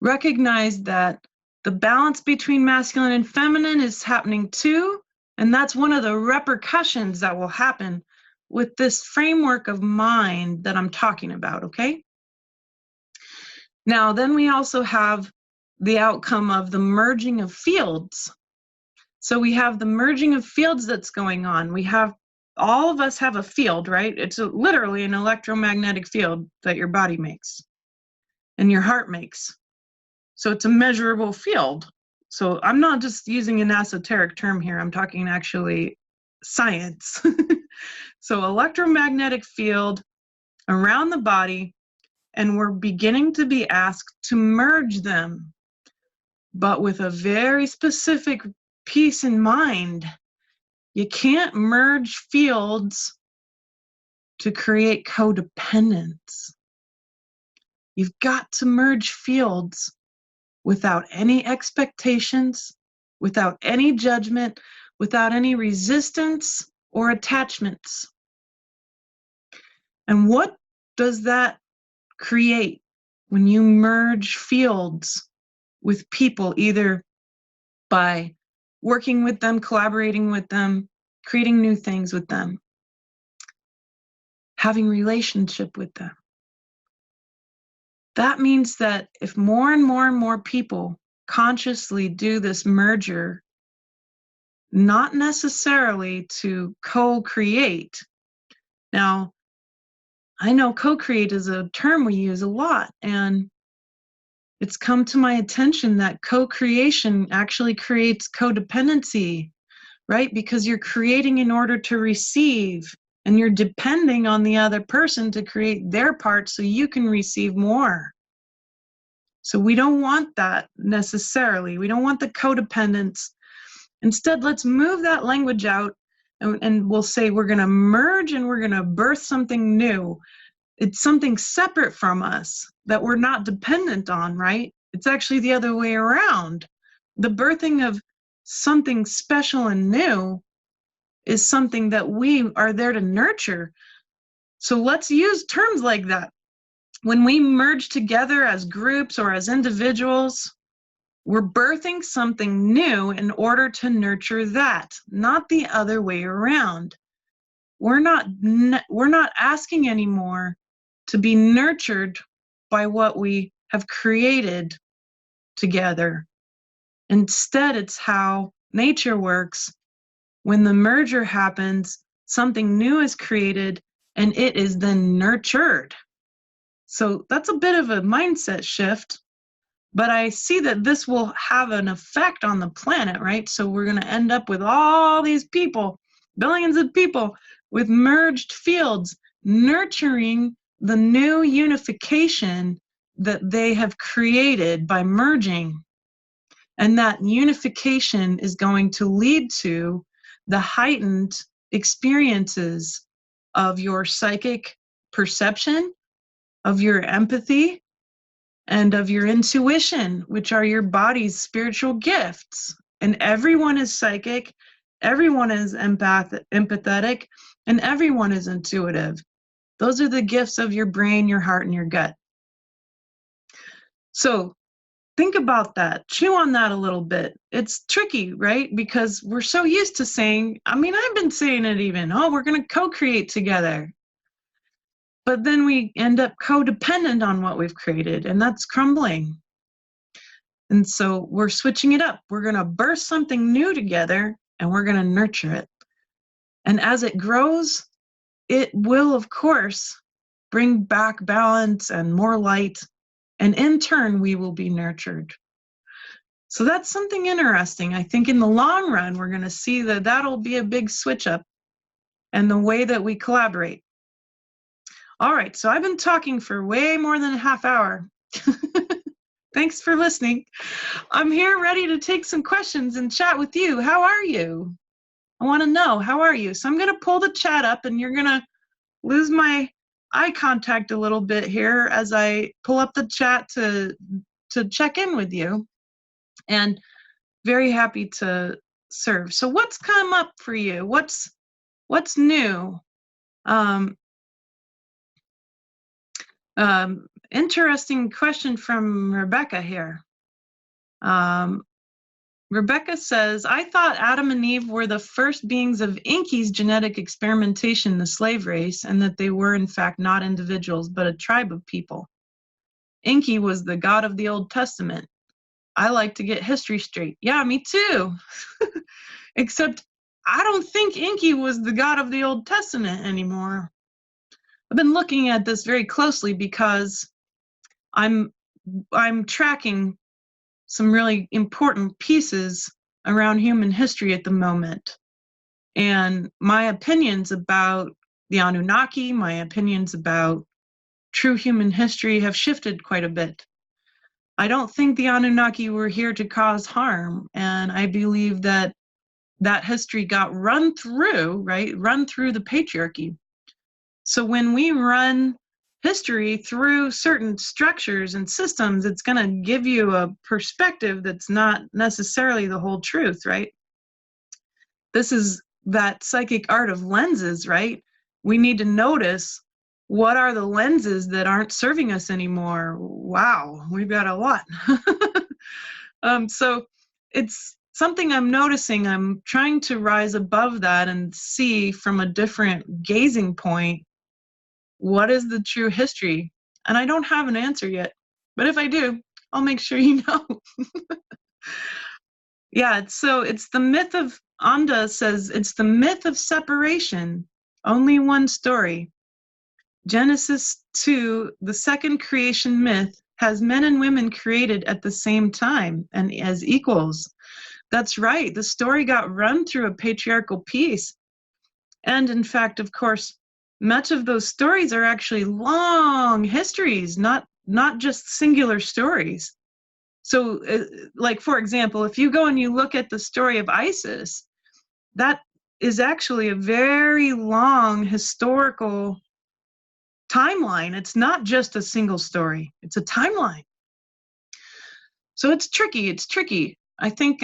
A: recognize that the balance between masculine and feminine is happening too. And that's one of the repercussions that will happen with this framework of mind that I'm talking about, okay? Now, then we also have the outcome of the merging of fields. So we have the merging of fields that's going on. All of us have a field, right? It's literally an electromagnetic field that your body makes and your heart makes. So it's a measurable field. So I'm not just using an esoteric term here. I'm talking actually science. So electromagnetic field around the body, and we're beginning to be asked to merge them, but with a very specific piece in mind. You can't merge fields to create codependence. You've got to merge fields without any expectations, without any judgment, without any resistance or attachments. And what does that create when you merge fields with people, either by working with them, collaborating with them, creating new things with them, having relationship with them? That means that if more and more and more people consciously do this merger, not necessarily to co-create. Now, I know co-create is a term we use a lot, and it's come to my attention that co-creation actually creates codependency, right? Because you're creating in order to receive, and you're depending on the other person to create their part so you can receive more. So we don't want that necessarily. We don't want the codependence. Instead, let's move that language out, and we'll say we're going to merge and we're going to birth something new. It's something separate from us that we're not dependent on, right? It's actually the other way around. The birthing of something special and new is something that we are there to nurture. So let's use terms like that. When we merge together as groups or as individuals, we're birthing something new in order to nurture that, not the other way around. We're not asking anymore to be nurtured by what we have created together. Instead, it's how nature works. When the merger happens, something new is created and it is then nurtured. So that's a bit of a mindset shift, but I see that this will have an effect on the planet, right? So we're going to end up with all these people, billions of people with merged fields, nurturing the new unification that they have created by merging. And that unification is going to lead to the heightened experiences of your psychic perception, of your empathy, and of your intuition, which are your body's spiritual gifts. And everyone is psychic, everyone is empathetic, and everyone is intuitive. Those are the gifts of your brain, your heart, and your gut. So think about that. Chew on that a little bit. It's tricky, right? Because we're so used to saying, I've been saying it even, we're going to co-create together. But then we end up codependent on what we've created, and that's crumbling. And so we're switching it up. We're going to burst something new together, and we're going to nurture it. And as it grows, it will, of course, bring back balance and more light. And in turn, we will be nurtured. So that's something interesting. I think in the long run, we're going to see that that'll be a big switch up and the way that we collaborate. All right, so I've been talking for way more than a half hour. Thanks for listening. I'm here ready to take some questions and chat with you. How are you? I want to know, how are you? So I'm going to pull the chat up, and you're going to lose my eye contact a little bit here as I pull up the chat to check in with you, and very happy to serve. So what's come up for you? What's new? Interesting question from Rebecca here. Rebecca says, I thought Adam and Eve were the first beings of Enki's genetic experimentation, the slave race, and that they were in fact not individuals, but a tribe of people. Enki was the god of the Old Testament. I like to get history straight. Yeah, me too. Except I don't think Enki was the god of the Old Testament anymore. I've been looking at this very closely because I'm tracking some really important pieces around human history at the moment. And my opinions about the Anunnaki, my opinions about true human history have shifted quite a bit. I don't think the Anunnaki were here to cause harm, and I believe that history got run through the patriarchy. So when we run history through certain structures and systems, it's going to give you a perspective that's not necessarily the whole truth, right? This is that psychic art of lenses, right? We need to notice, what are the lenses that aren't serving us anymore? Wow, we've got a lot. So it's something I'm noticing. I'm trying to rise above that and see from a different gazing point, what is the true history? And I don't have an answer yet, but if I do, I'll make sure you know. Yeah, it's the myth of, Anda says, it's the myth of separation, only one story. Genesis 2, the second creation myth, has men and women created at the same time and as equals. That's right, the story got run through a patriarchal piece. And in fact, of course, much of those stories are actually long histories, not just singular stories. So, like, for example, if you go and you look at the story of Isis, that is actually a very long historical timeline. It's not just a single story, it's a timeline. So it's tricky. I think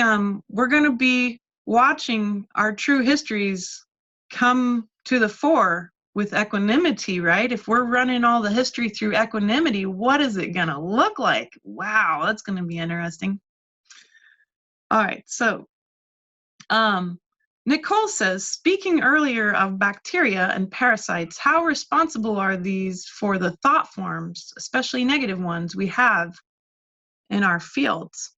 A: we're going to be watching our true histories come to the fore with equanimity, right? If we're running all the history through equanimity, what is it going to look like? Wow, that's going to be interesting. All right, so Nicole says, speaking earlier of bacteria and parasites, how responsible are these for the thought forms, especially negative ones, we have in our fields?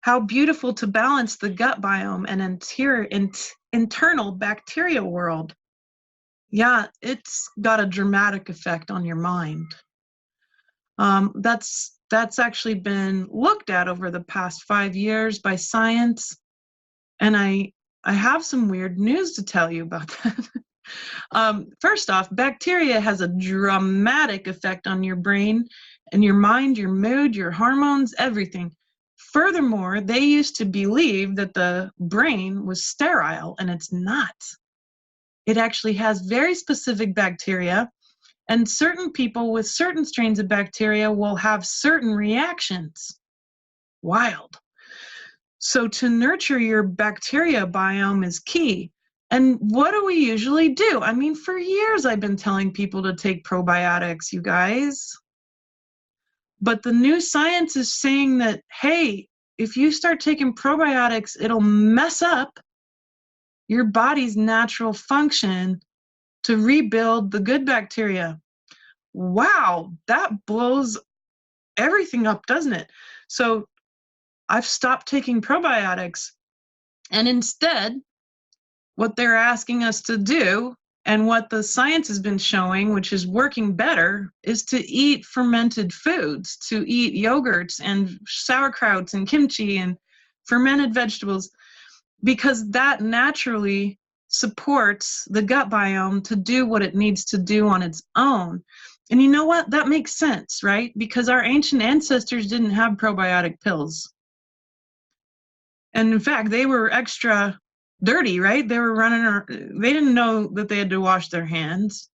A: How beautiful to balance the gut biome and internal bacteria world. Yeah, it's got a dramatic effect on your mind. That's actually been looked at over the past 5 years by science, and I have some weird news to tell you about that. First off, bacteria has a dramatic effect on your brain and your mind, your mood, your hormones, everything. Furthermore, they used to believe that the brain was sterile, and it's not. It actually has very specific bacteria, and certain people with certain strains of bacteria will have certain reactions. Wild. So to nurture your bacteria biome is key. And what do we usually do? I mean, for years I've been telling people to take probiotics, you guys. But the new science is saying that, hey, if you start taking probiotics, it'll mess up your body's natural function to rebuild the good bacteria. Wow, that blows everything up, doesn't it? So I've stopped taking probiotics, and instead, what they're asking us to do, and what the science has been showing, which is working better, is to eat fermented foods, to eat yogurts and sauerkrauts and kimchi and fermented vegetables, because that naturally supports the gut biome to do what it needs to do on its own. And you know what? That makes sense, right? Because our ancient ancestors didn't have probiotic pills. And in fact, they were extra dirty, right? They were they didn't know that they had to wash their hands.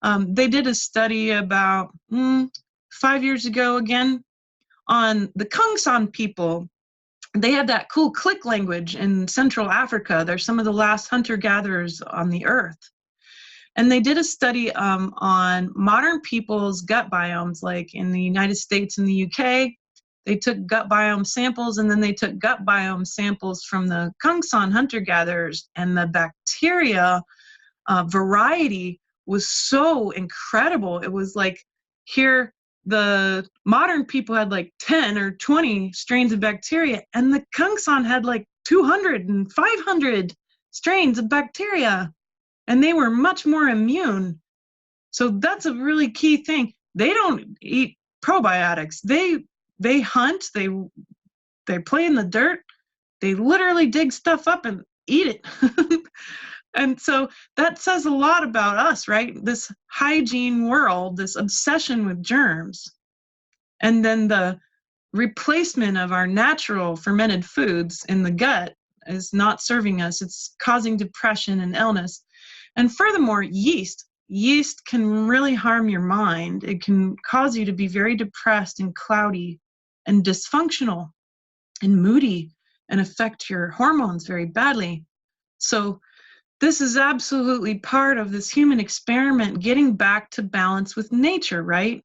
A: They did a study about 5 years ago again on the Kungsan people. They had that cool click language in Central Africa. They're some of the last hunter-gatherers on the earth. And they did a study on modern people's gut biomes, like in the United States and the UK. They took gut biome samples, and then they took gut biome samples from the Kungsan hunter-gatherers, and the bacteria variety was so incredible. It was like here, the modern people had like 10 or 20 strains of bacteria, and the Kungsan had like 200 and 500 strains of bacteria, and they were much more immune. So that's a really key thing. They don't eat probiotics. They hunt, they play in the dirt, they literally dig stuff up and eat it. And so that says a lot about us, right? This hygiene world, this obsession with germs, and then the replacement of our natural fermented foods in the gut is not serving us. It's causing depression and illness. And furthermore, yeast can really harm your mind. It can cause you to be very depressed and cloudy and dysfunctional and moody and affect your hormones very badly. So this is absolutely part of this human experiment, getting back to balance with nature, right?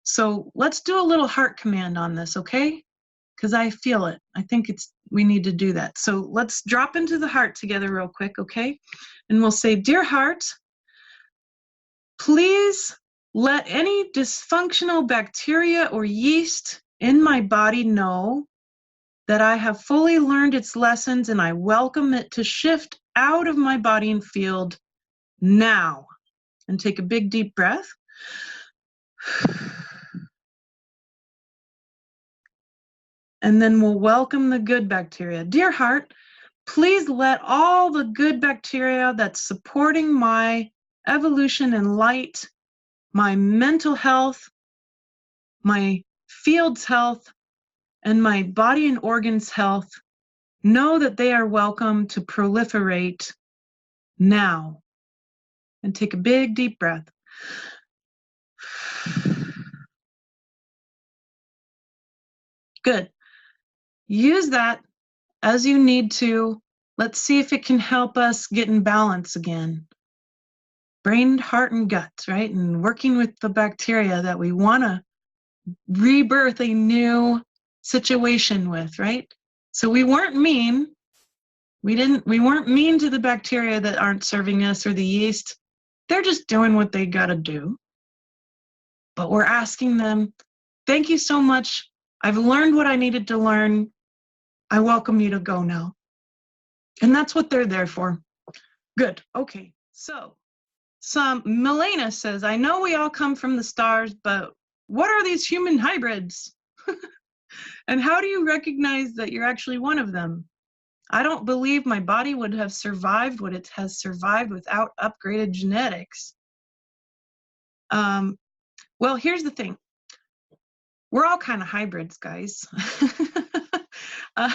A: So let's do a little heart command on this, okay? Because I feel it. I think we need to do that. So let's drop into the heart together real quick, okay? And we'll say, dear heart, please let any dysfunctional bacteria or yeast in my body know that I have fully learned its lessons, and I welcome it to shift out of my body and field now. And take a big deep breath. And then we'll welcome the good bacteria. Dear heart, please let all the good bacteria that's supporting my evolution and light, my mental health, my field's health, and my body and organs health know that they are welcome to proliferate now. And take a big deep breath. Good. Use that as you need to. Let's see if it can help us get in balance again. Brain, heart, and gut, right? And working with the bacteria that we want to rebirth a new situation with, right? So we weren't mean. We weren't mean to the bacteria that aren't serving us, or the yeast. They're just doing what they got to do. But we're asking them, thank you so much. I've learned what I needed to learn. I welcome you to go now. And that's what they're there for. Good. Okay. So Milena says, I know we all come from the stars, but what are these human hybrids? And how do you recognize that you're actually one of them? I don't believe my body would have survived what it has survived without upgraded genetics. Well, here's the thing. We're all kind of hybrids, guys. uh,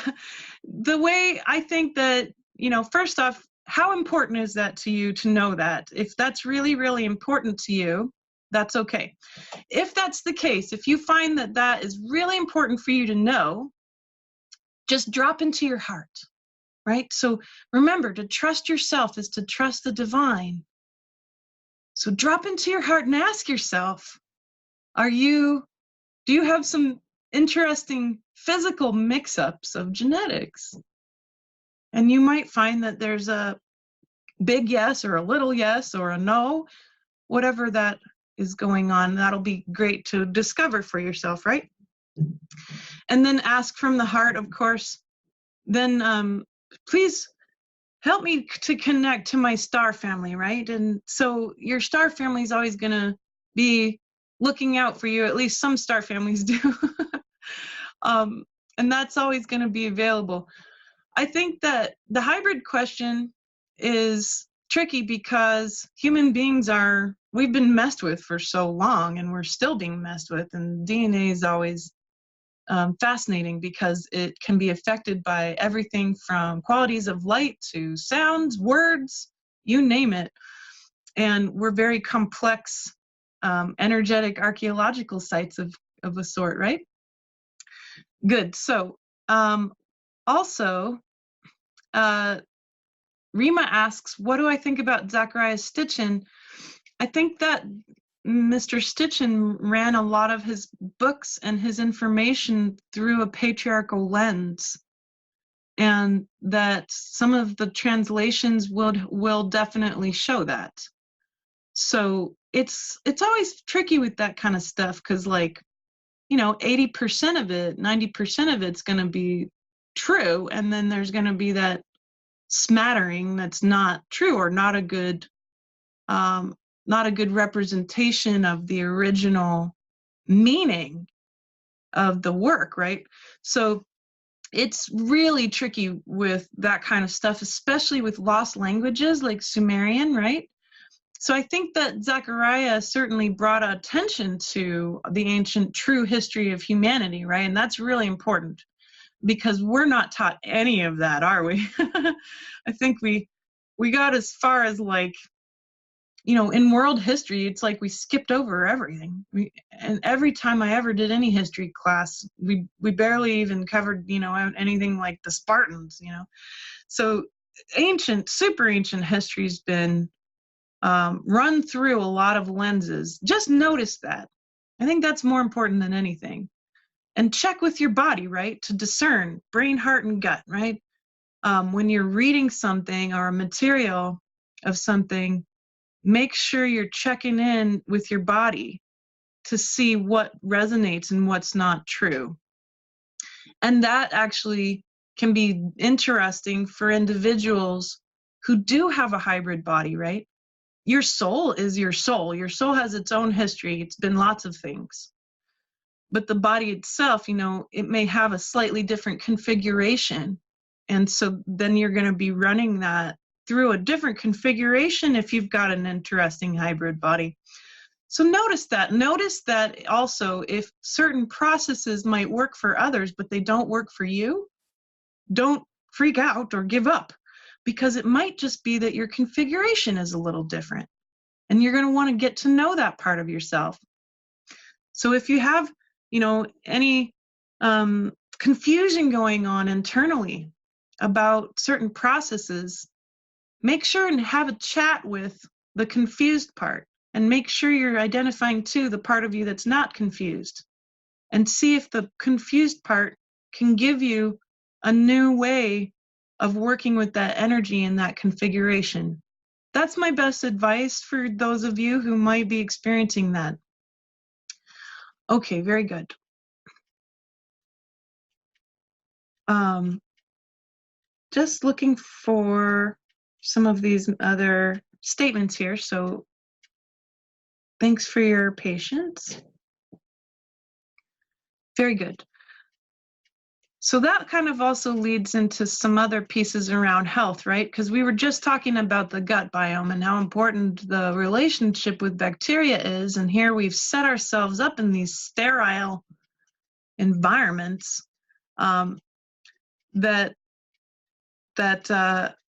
A: the way I think that, first off, how important is that to you to know that? If that's really, really important to you, that's okay. If that's the case, if you find that that is really important for you to know, just drop into your heart, right? So remember, to trust yourself is to trust the divine. So drop into your heart and ask yourself, do you have some interesting physical mix-ups of genetics? And you might find that there's a big yes or a little yes or a no, whatever that is going on. That'll be great to discover for yourself, right? And then ask from the heart, of course. Then please help me to connect to my star family, right? And so your star family is always going to be looking out for you. At least some star families do. And that's always going to be available. I think that the hybrid question is tricky because human beings we've been messed with for so long, and we're still being messed with. And DNA is always fascinating because it can be affected by everything from qualities of light to sounds, words, you name it. And we're very complex, energetic archaeological sites of a sort, right? Good. So also, Rima asks, what do I think about Zachariah Stitchin? I think that Mr. Stitchin ran a lot of his books and his information through a patriarchal lens, and that some of the translations will definitely show that. So it's always tricky with that kind of stuff because, 80% of it, 90% of it's going to be true, and then there's going to be that smattering that's not true or not a good representation of the original meaning of the work, right? So it's really tricky with that kind of stuff, especially with lost languages like Sumerian, right? So I think that Zechariah certainly brought attention to the ancient true history of humanity, right? And that's really important because we're not taught any of that, are we? I think we got as far as in world history, it's like we skipped over everything. And every time I ever did any history class, we barely even covered, anything like the Spartans, So super ancient history's been run through a lot of lenses. Just notice that. I think that's more important than anything. And check with your body, right, to discern brain, heart, and gut, right? When you're reading something or a material of something, make sure you're checking in with your body to see what resonates and what's not true. And that actually can be interesting for individuals who do have a hybrid body, right? Your soul is your soul. Your soul has its own history. It's been lots of things. But the body itself, it may have a slightly different configuration. And so then you're going to be running that through a different configuration if you've got an interesting hybrid body. So notice that. Notice that also if certain processes might work for others, but they don't work for you, don't freak out or give up, because it might just be that your configuration is a little different. And you're going to want to get to know that part of yourself. So if you have, any confusion going on internally about certain processes, make sure and have a chat with the confused part, and make sure you're identifying too the part of you that's not confused, and see if the confused part can give you a new way of working with that energy and that configuration. That's my best advice for those of you who might be experiencing that. Okay, very good. Just looking for some of these other statements here, so thanks for your patience. Very good. So that kind of also leads into some other pieces around health, right? Because we were just talking about the gut biome and how important the relationship with bacteria is. And here we've set ourselves up in these sterile environments that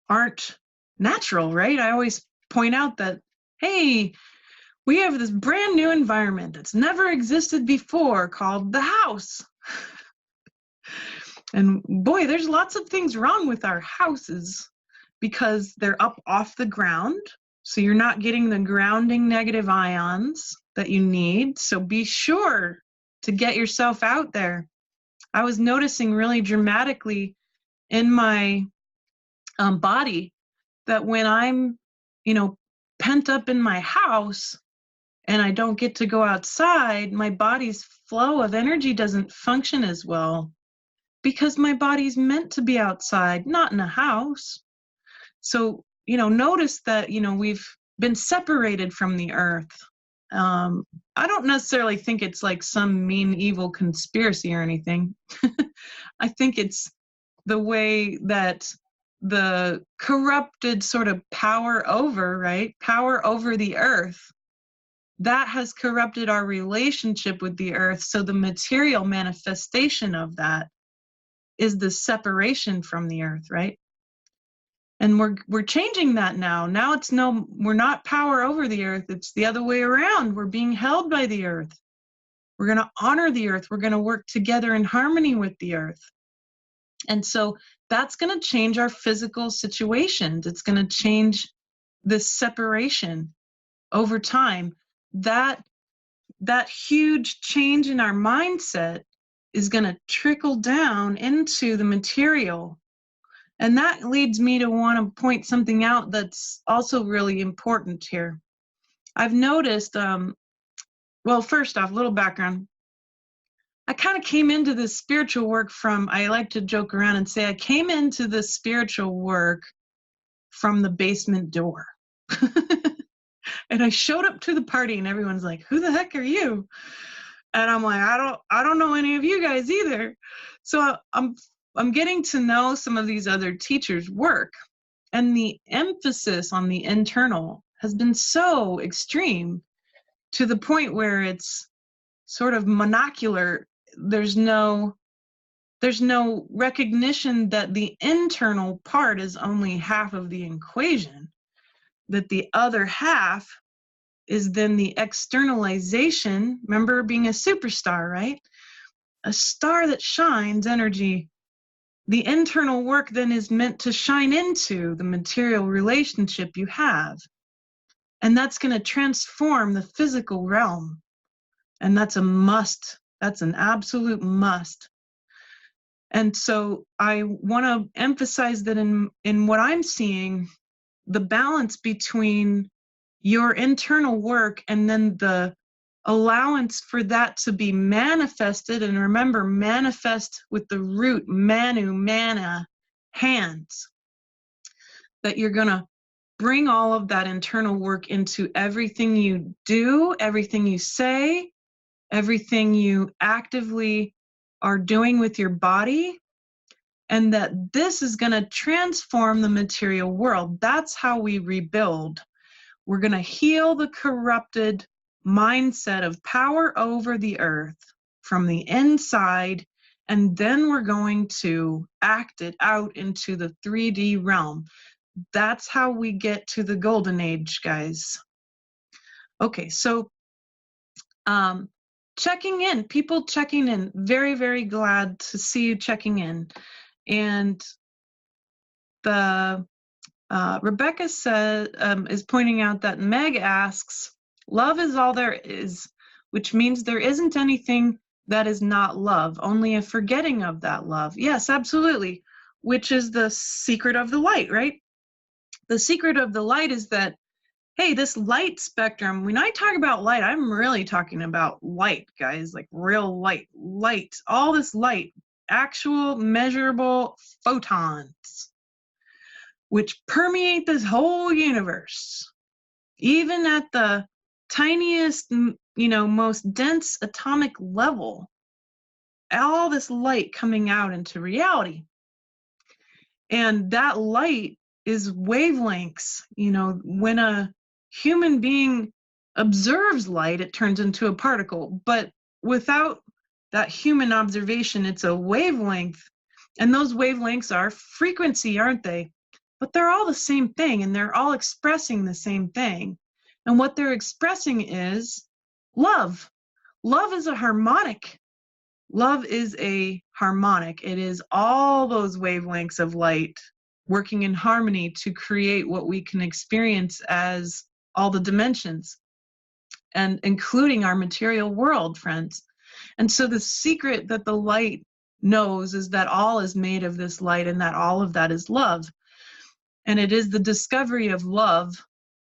A: aren't natural, right? I always point out that, hey, we have this brand new environment that's never existed before called the house. And boy, there's lots of things wrong with our houses because they're up off the ground. So you're not getting the grounding negative ions that you need. So be sure to get yourself out there. I was noticing really dramatically in my body that when I'm, pent up in my house and I don't get to go outside, my body's flow of energy doesn't function as well because my body's meant to be outside, not in a house. So, notice that, we've been separated from the earth. I don't necessarily think it's like some mean, evil conspiracy or anything. I think it's the way that the corrupted sort of power over the earth, that has corrupted our relationship with the earth. So the material manifestation of that is the separation from the earth, right? And we're changing that now. Now we're not power over the earth. It's the other way around. We're being held by the earth. We're going to honor the earth. We're going to work together in harmony with the earth. And so that's going to change our physical situations. It's going to change this separation over time. That huge change in our mindset is going to trickle down into the material. And that leads me to want to point something out that's also really important here. I've noticed, well, first off, a little background. I kind of came into this spiritual work I like to joke around and say I came into this spiritual work from the basement door. And I showed up to the party and everyone's like, who the heck are you? And I'm like, I don't know any of you guys either. So I'm getting to know some of these other teachers' work, and the emphasis on the internal has been so extreme to the point where it's sort of monocular. There's no recognition that the internal part is only half of the equation, that the other half is then the externalization. Remember being a superstar, right? A star that shines energy. The internal work then is meant to shine into the material relationship you have. And that's going to transform the physical realm. And that's a must. That's an absolute must. And so I want to emphasize that in what I'm seeing, the balance between your internal work and then the allowance for that to be manifested, and remember, manifest with the root manu, mana, hands, that you're going to bring all of that internal work into everything you do, everything you say, everything you actively are doing with your body, and that this is going to transform the material world. That's how we rebuild. We're going to heal the corrupted mindset of power over the earth from the inside, and then we're going to act it out into the 3D realm. That's how we get to the golden age, guys. Okay, so checking in, people checking in. Very, very glad to see you checking in. And the Rebecca is pointing out that Meg asks, love is all there is, which means there isn't anything that is not love, only a forgetting of that love. Yes, absolutely, which is the secret of the light, right? The secret of the light is that, hey, this light spectrum, when I talk about light, I'm really talking about light, guys, like real light, all this light, actual measurable photons, which permeate this whole universe, even at the tiniest, most dense atomic level. all this light coming out into reality. And that light is wavelengths. You know, when a human being observes light, it turns into a particle. But without that human observation, it's a wavelength. And those wavelengths are frequency, aren't they? But they're all the same thing, and they're all expressing the same thing. And what they're expressing is love. Love is a harmonic. Love is a harmonic. It is all those wavelengths of light working in harmony to create what we can experience as all the dimensions, and including our material world, friends. And so the secret that the light knows is that all is made of this light, and that all of that is love. And it is the discovery of love,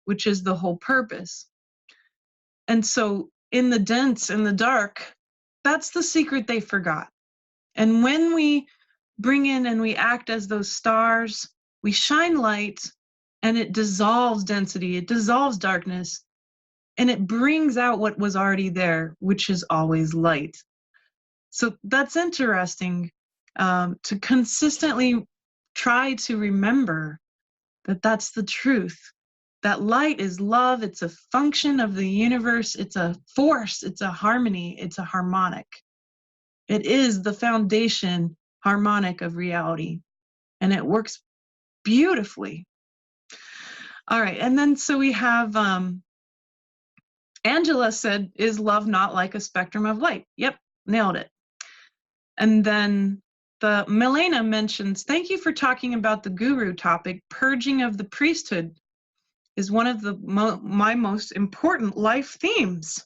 A: which is the whole purpose. And so in the dense, in the dark, that's the secret they forgot. And when we bring in and we act as those stars, we shine light, and it dissolves density, it dissolves darkness, and it brings out what was already there, which is always light. So that's interesting, to consistently try to remember that that's the truth. That light is love. It's a function of the universe. It's a force. It's a harmony. It's a harmonic. It is the foundation harmonic of reality, and it works beautifully. All right, and then so we have Angela said, is love not like a spectrum of light? Yep, nailed it. And then the Milena mentions, thank you for talking about the guru topic. Purging of the priesthood is one of my most important life themes.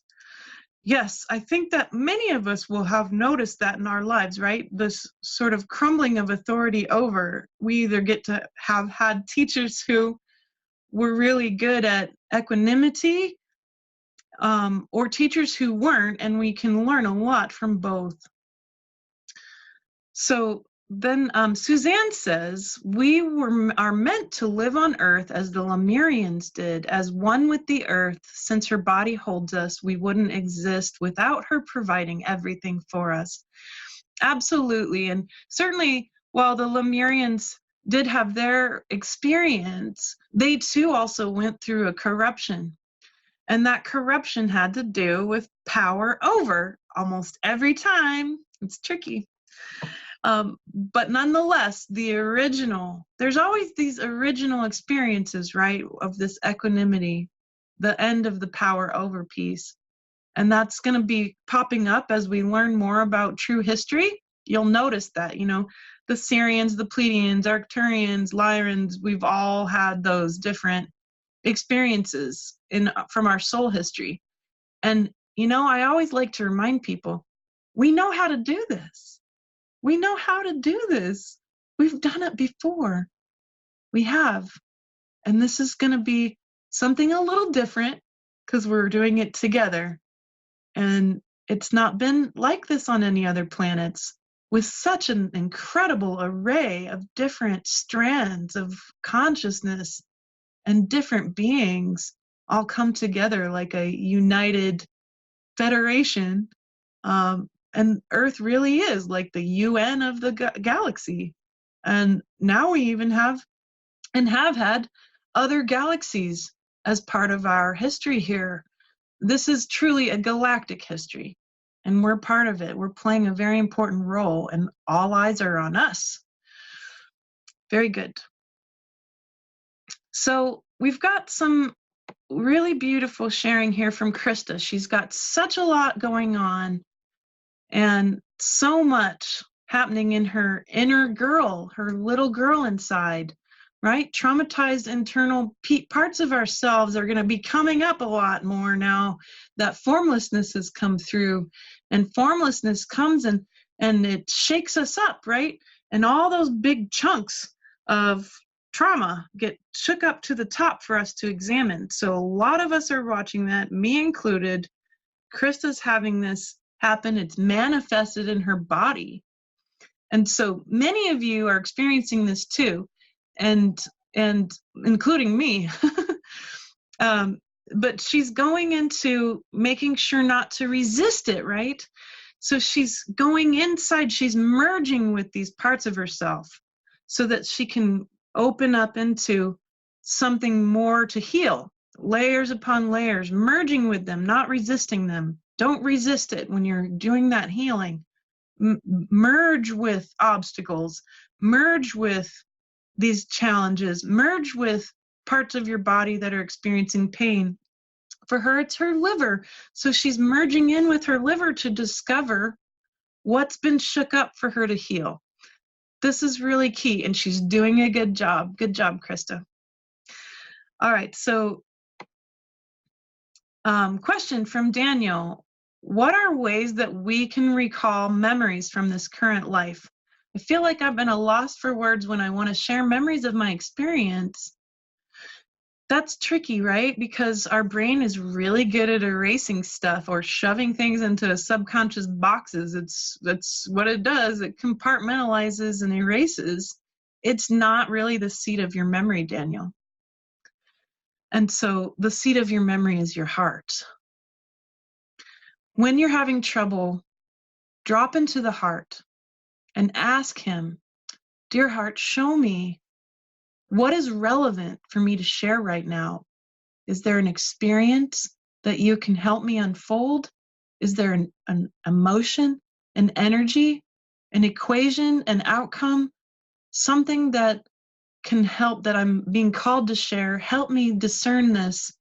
A: Yes, I think that many of us will have noticed that in our lives, right? This sort of crumbling of authority over. We either get to have had teachers who were really good at equanimity, or teachers who weren't, and we can learn a lot from both. So then Suzanne says, we are meant to live on earth as the Lemurians did, as one with the earth. Since her body holds us, we wouldn't exist without her providing everything for us. Absolutely. And certainly, while the Lemurians did have their experience, they too also went through a corruption. And that corruption had to do with power over almost every time. It's tricky. But nonetheless, there's always these original experiences, right, of this equanimity, the end of the power over piece. And that's going to be popping up as we learn more about true history. You'll notice that, you know, the Syrians, the Pleiadians, Arcturians, Lyrans, we've all had those different experiences from our soul history. And, you know, I always like to remind people, we know how to do this. We know how to do this. We've done it before. We have. And this is going to be something a little different because we're doing it together. And it's not been like this on any other planets, with such an incredible array of different strands of consciousness and different beings all come together like a united federation. And Earth really is like the UN of the galaxy. And now we even have had other galaxies as part of our history here. This is truly a galactic history, and we're part of it. We're playing a very important role, and all eyes are on us. Very good. So we've got some really beautiful sharing here from Krista. She's got such a lot going on and so much happening in her inner girl, her little girl inside, right? Traumatized internal parts of ourselves are going to be coming up a lot more now that formlessness has come through. And formlessness comes and it shakes us up, right? And all those big chunks of trauma get shook up to the top for us to examine. So a lot of us are watching that, me included. Krista's having this happen. It's manifested in her body. And so many of you are experiencing this too, and including me. But she's going into making sure not to resist it, right? So she's going inside, she's merging with these parts of herself so that she can open up into something more to heal, layers upon layers, merging with them, not resisting them. Don't resist it when you're doing that healing. Merge with obstacles, merge with these challenges, merge with parts of your body that are experiencing pain. For her, it's her liver. So she's merging in with her liver to discover what's been shook up for her to heal. This is really key, and she's doing a good job. Good job, Krista. All right, so question from Daniel. What are ways that we can recall memories from this current life? I feel like I've been a loss for words when I want to share memories of my experience. That's tricky, right? Because our brain is really good at erasing stuff or shoving things into subconscious boxes. That's what it does. It compartmentalizes and erases. It's not really the seat of your memory, Daniel. And so the seat of your memory is your heart. When you're having trouble, drop into the heart and ask him, dear heart, show me what is relevant for me to share right now. Is there an experience that you can help me unfold? Is there an emotion, an energy, an equation, an outcome, something that can help, that I'm being called to share? Help me discern this.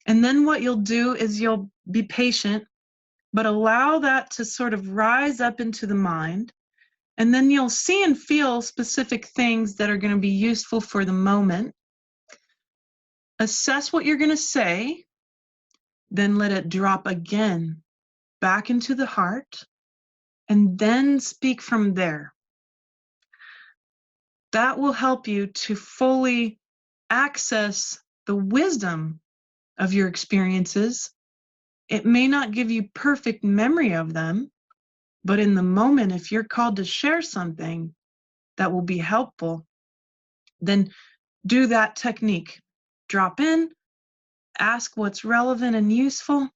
A: And then what you'll do is you'll be patient, but allow that to sort of rise up into the mind. And then you'll see and feel specific things that are going to be useful for the moment. Assess what you're going to say, then let it drop again back into the heart, and then speak from there. That will help you to fully access the wisdom of your experiences. It may not give you perfect memory of them, but in the moment, if you're called to share something that will be helpful, then do that technique. Drop in, ask what's relevant and useful,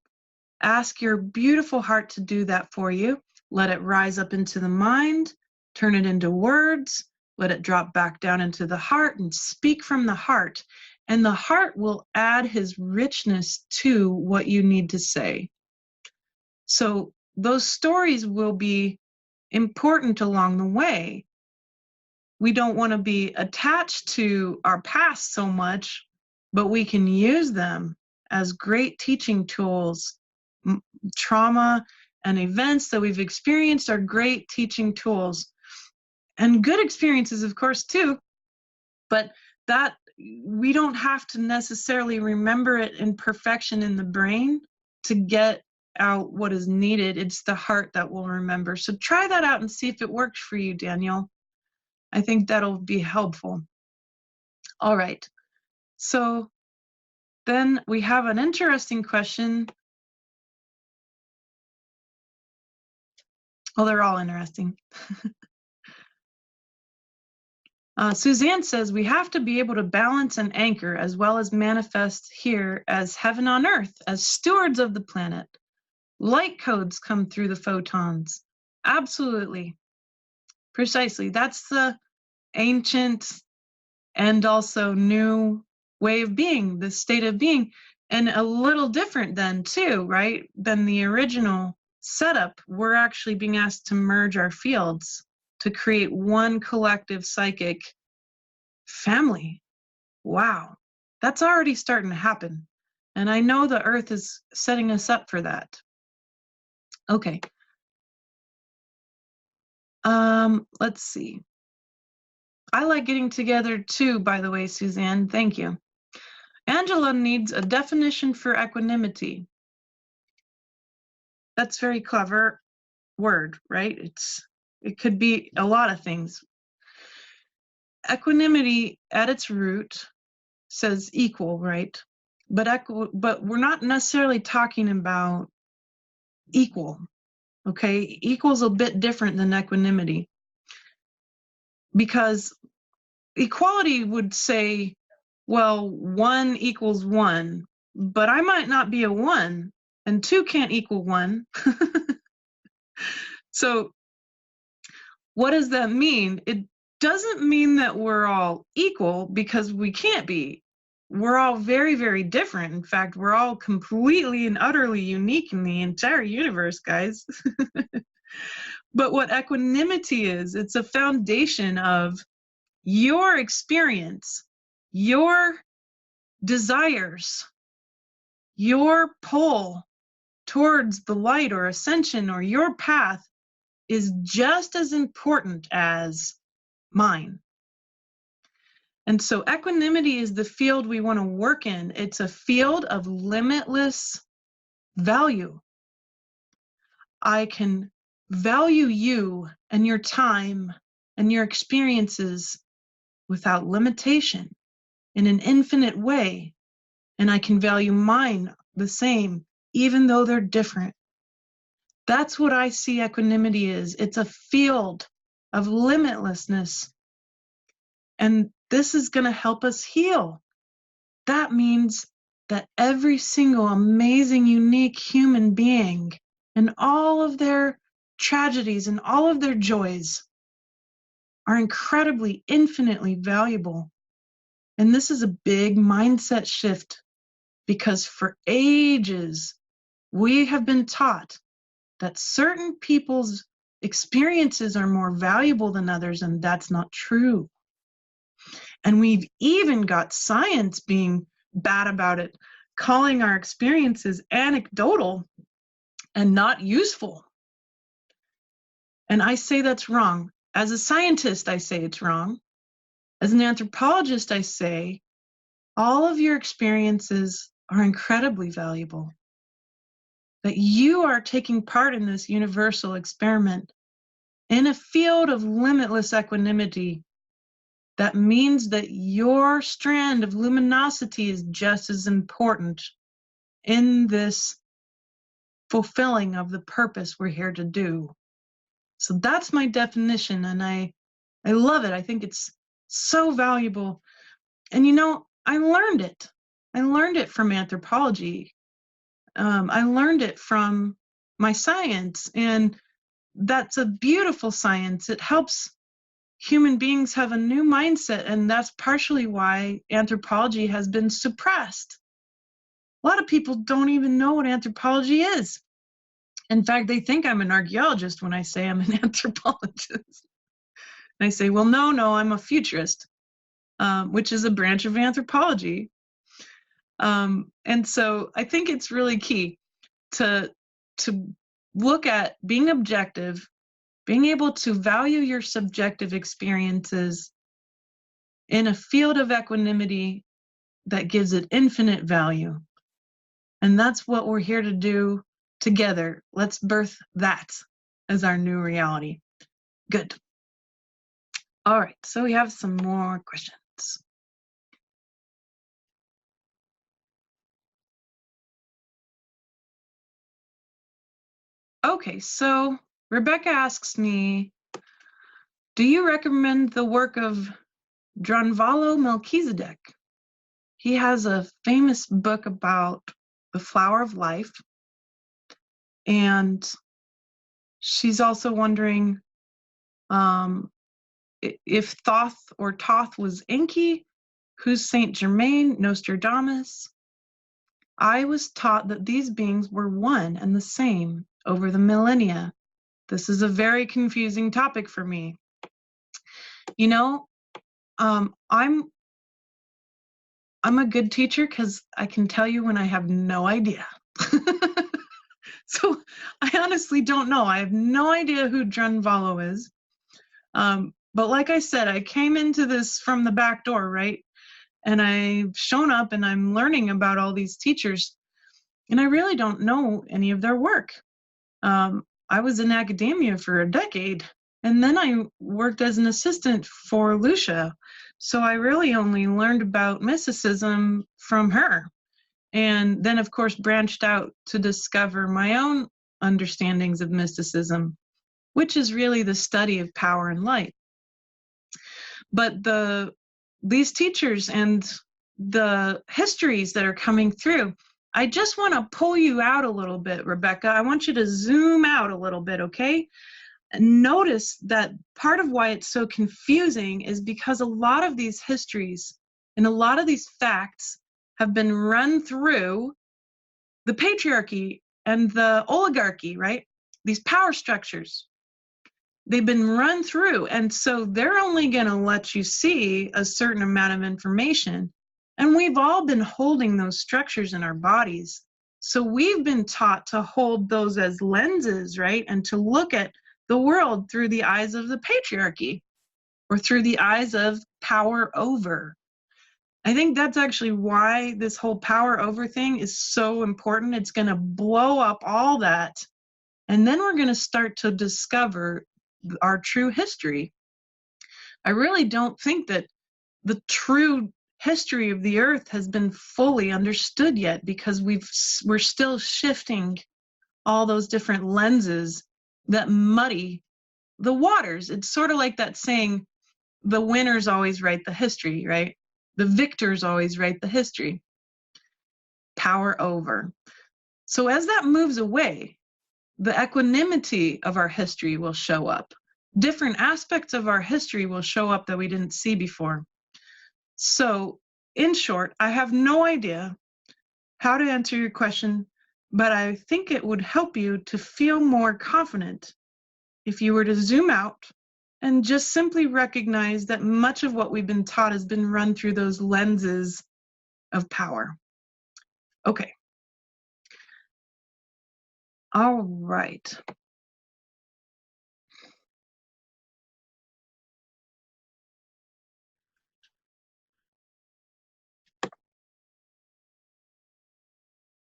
A: ask your beautiful heart to do that for you. Let it rise up into the mind, turn it into words, let it drop back down into the heart, and speak from the heart. And the heart will add his richness to what you need to say. So those stories will be important along the way. We don't want to be attached to our past so much, but we can use them as great teaching tools. Trauma and events that we've experienced are great teaching tools. And good experiences, of course, too, but that we don't have to necessarily remember it in perfection in the brain to get out what is needed. It's the heart that will remember. So try that out and see if it works for you, Daniel. I think that'll be helpful. All right. So then we have an interesting question. Well, they're all interesting. Suzanne says, we have to be able to balance and anchor as well as manifest here as heaven on earth, as stewards of the planet. Light codes come through the photons. Absolutely. Precisely. That's the ancient and also new way of being, the state of being, and a little different then too, right? Than the original setup. We're actually being asked to merge our fields to create one collective psychic family. Wow, that's already starting to happen. And I know the earth is setting us up for that. Okay. Let's see. I like getting together too, by the way, Suzanne. Thank you. Angela needs a definition for equanimity. That's very clever word, right? It could be a lot of things. Equanimity at its root says equal, right? But we're not necessarily talking about equal. Okay, equal's a bit different than equanimity, because equality would say, well, 1 equals 1, but I might not be a 1, and 2 can't equal 1. So what does that mean? It doesn't mean that we're all equal, because we can't be. We're all very, very different. In fact, we're all completely and utterly unique in the entire universe, guys. But what equanimity is, it's a foundation of your experience, your desires, your pull towards the light or ascension or your path is just as important as mine. And so equanimity is the field we want to work in. It's a field of limitless value. I can value you and your time and your experiences without limitation in an infinite way. And I can value mine the same, even though they're different. That's what I see equanimity is. It's a field of limitlessness. And this is going to help us heal. That means that every single amazing, unique human being and all of their tragedies and all of their joys are incredibly, infinitely valuable. And this is a big mindset shift, because for ages, we have been taught that certain people's experiences are more valuable than others, and that's not true. And we've even got science being bad about it, calling our experiences anecdotal and not useful. And I say that's wrong. As a scientist, I say it's wrong. As an anthropologist, I say all of your experiences are incredibly valuable. That you are taking part in this universal experiment in a field of limitless equanimity. That means that your strand of luminosity is just as important in this fulfilling of the purpose we're here to do. So that's my definition, and I love it. I think it's so valuable. And you know, I learned it. I learned it from anthropology. I learned it from my science, and that's a beautiful science. It helps human beings have a new mindset, and that's partially why anthropology has been suppressed. A lot of people don't even know what anthropology is. In fact, they think I'm an archaeologist when I say I'm an anthropologist. And I say, well, no, I'm a futurist, which is a branch of anthropology. And so I think it's really key to look at being objective, being able to value your subjective experiences in a field of equanimity that gives it infinite value. And that's what we're here to do together. Let's birth that as our new reality. Good. All right, so we have some more questions. Okay, so Rebecca asks me, do you recommend the work of Drunvalo Melchizedek? He has a famous book about the flower of life. And she's also wondering if Thoth or Toth was Enki, who's Saint Germain, Nostradamus. I was taught that these beings were one and the same over the millennia. This is a very confusing topic for me. You know, I'm a good teacher because I can tell you when I have no idea. So I honestly don't know. I have no idea who Drunvalo is. But like I said, I came into this from the back door, right? And I've shown up and I'm learning about all these teachers, and I really don't know any of their work. I was in academia for a decade, and then I worked as an assistant for Lucia. So I really only learned about mysticism from her. And then, of course, branched out to discover my own understandings of mysticism, which is really the study of power and light. But these teachers and the histories that are coming through, I just want to pull you out a little bit, Rebecca. I want you to zoom out a little bit, okay? And notice that part of why it's so confusing is because a lot of these histories and a lot of these facts have been run through the patriarchy and the oligarchy, right? These power structures. They've been run through, and so they're only going to let you see a certain amount of information. And we've all been holding those structures in our bodies. So we've been taught to hold those as lenses, right? And to look at the world through the eyes of the patriarchy or through the eyes of power over. I think that's actually why this whole power over thing is so important. It's going to blow up all that. And then we're going to start to discover our true history. I really don't think that the true history of the earth has been fully understood yet, because we're still shifting all those different lenses that muddy the waters. It's sort of like that saying, the winners always write the history, right? The victors always write the history. Power over. So as that moves away, the equanimity of our history will show up. Different aspects of our history will show up that we didn't see before. So, in short, I have no idea how to answer your question, but I think it would help you to feel more confident if you were to zoom out and just simply recognize that much of what we've been taught has been run through those lenses of power. Okay. All right.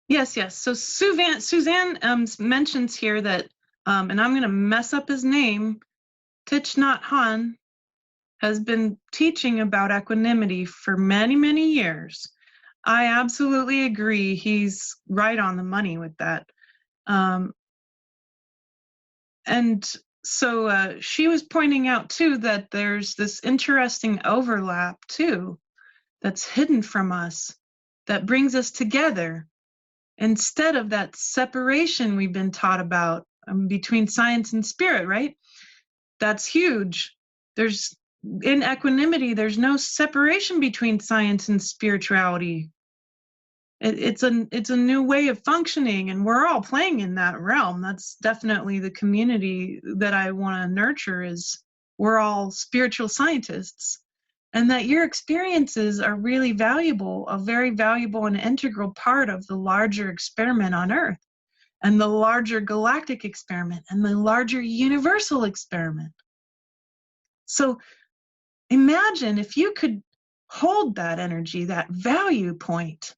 A: Yes. So Suzanne mentions here that, and I'm going to mess up his name, Thich Nhat Hanh has been teaching about equanimity for many, many years. I absolutely agree. He's right on the money with that. And so she was pointing out too that there's this interesting overlap too that's hidden from us that brings us together instead of that separation we've been taught about between science and spirit, right? That's huge. In equanimity, there's no separation between science and spirituality. It's a new way of functioning, and we're all playing in that realm. That's definitely the community that I want to nurture. Is we're all spiritual scientists, and that your experiences are really valuable, a very valuable and integral part of the larger experiment on Earth, and the larger galactic experiment, and the larger universal experiment. So imagine if you could hold that energy, that value point,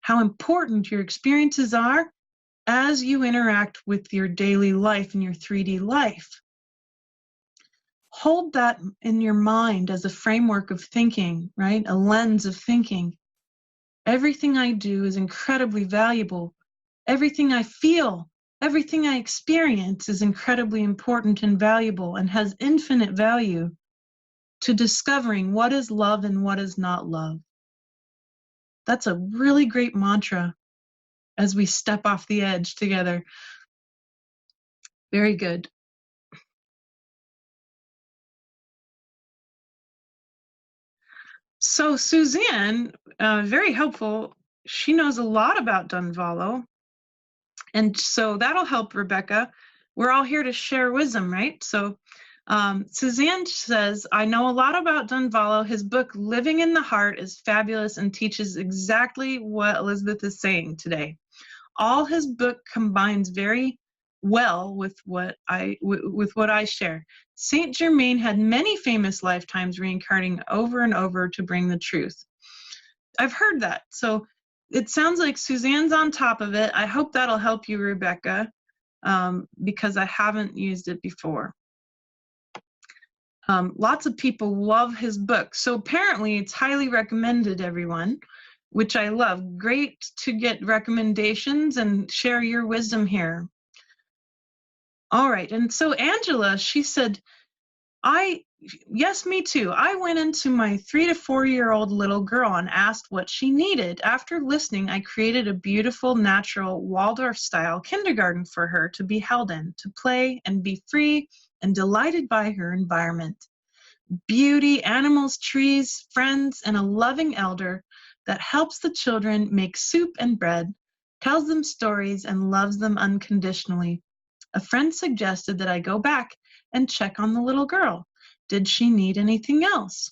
A: how important your experiences are as you interact with your daily life and your 3D life. Hold that in your mind as a framework of thinking, right? A lens of thinking. Everything I do is incredibly valuable. Everything I feel, everything I experience is incredibly important and valuable and has infinite value to discovering what is love and what is not love. That's a really great mantra as we step off the edge together. Very good. So Suzanne, very helpful. She knows a lot about Dunvallo. And so that'll help Rebecca. We're all here to share wisdom, right? So Suzanne says, I know a lot about Dunvallo. His book, Living in the Heart, is fabulous and teaches exactly what Elizabeth is saying today. All his book combines very well with what I share. Saint Germain had many famous lifetimes reincarnating over and over to bring the truth. I've heard that. So it sounds like Suzanne's on top of it. I hope that'll help you, Rebecca, because I haven't used it before. Lots of people love his book. So apparently it's highly recommended, everyone, which I love. Great to get recommendations and share your wisdom here. All right. And so Angela, she said, I Yes, me too. I went into my 3 to 4-year-old little girl and asked what she needed. After listening, I created a beautiful, natural Waldorf-style kindergarten for her to be held in, to play and be free and delighted by her environment. Beauty, animals, trees, friends, and a loving elder that helps the children make soup and bread, tells them stories, and loves them unconditionally. A friend suggested that I go back and check on the little girl. Did she need anything else?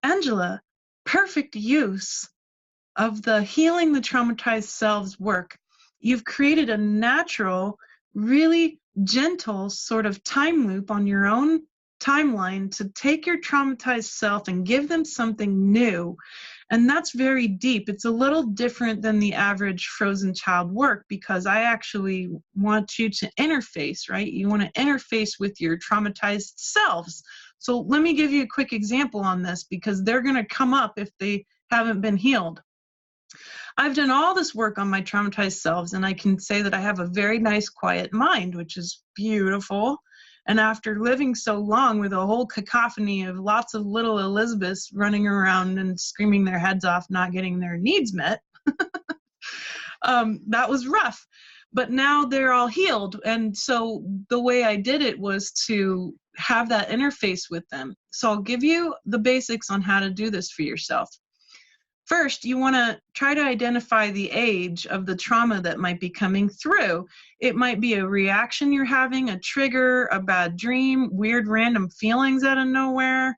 A: Angela, perfect use of the healing the traumatized selves work. You've created a natural, really gentle sort of time loop on your own timeline to take your traumatized self and give them something new. And that's very deep. It's a little different than the average frozen child work because I actually want you to interface, right? You want to interface with your traumatized selves. So let me give you a quick example on this because they're going to come up if they haven't been healed. I've done all this work on my traumatized selves, and I can say that I have a very nice, quiet mind, which is beautiful. And after living so long with a whole cacophony of lots of little Elizabeths running around and screaming their heads off, not getting their needs met, that was rough. But now they're all healed. And so the way I did it was to have that interface with them. So I'll give you the basics on how to do this for yourself. First, you want to try to identify the age of the trauma that might be coming through. It might be a reaction you're having, a trigger, a bad dream, weird random feelings out of nowhere,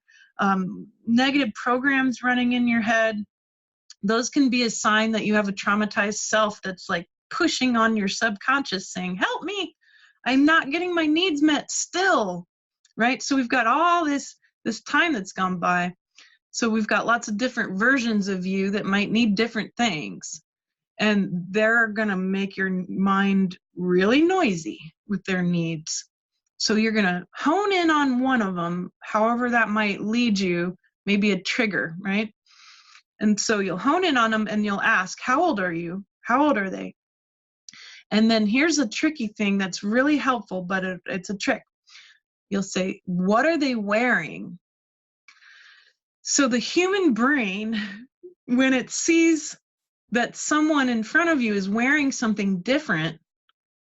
A: negative programs running in your head. Those can be a sign that you have a traumatized self that's like pushing on your subconscious saying, help me, I'm not getting my needs met still, right? So we've got all this time that's gone by. So we've got lots of different versions of you that might need different things. And they're going to make your mind really noisy with their needs. So you're going to hone in on one of them, however that might lead you, maybe a trigger, right? And so you'll hone in on them and you'll ask, how old are you? How old are they? And then here's a tricky thing that's really helpful, but it's a trick. You'll say, what are they wearing? So the human brain, when it sees that someone in front of you is wearing something different,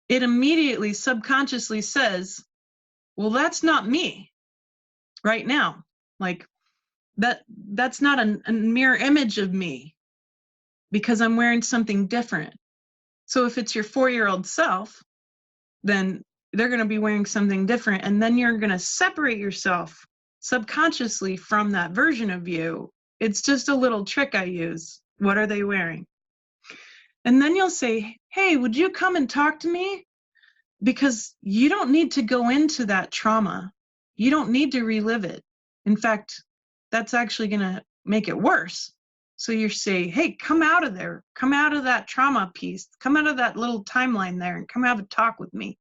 A: it immediately subconsciously says, well, that's not me right now. Like that's not a mirror image of me because I'm wearing something different. So if it's your 4-year-old self, then they're going to be wearing something different. And then you're going to separate yourself subconsciously from that version of you. It's just a little trick I use. What are they wearing? And then you'll say, hey, would you come and talk to me? Because you don't need to go into that trauma. You don't need to relive it. In fact, that's actually going to make it worse. So you say, hey, come out of there. Come out of that trauma piece. Come out of that little timeline there and come have a talk with me.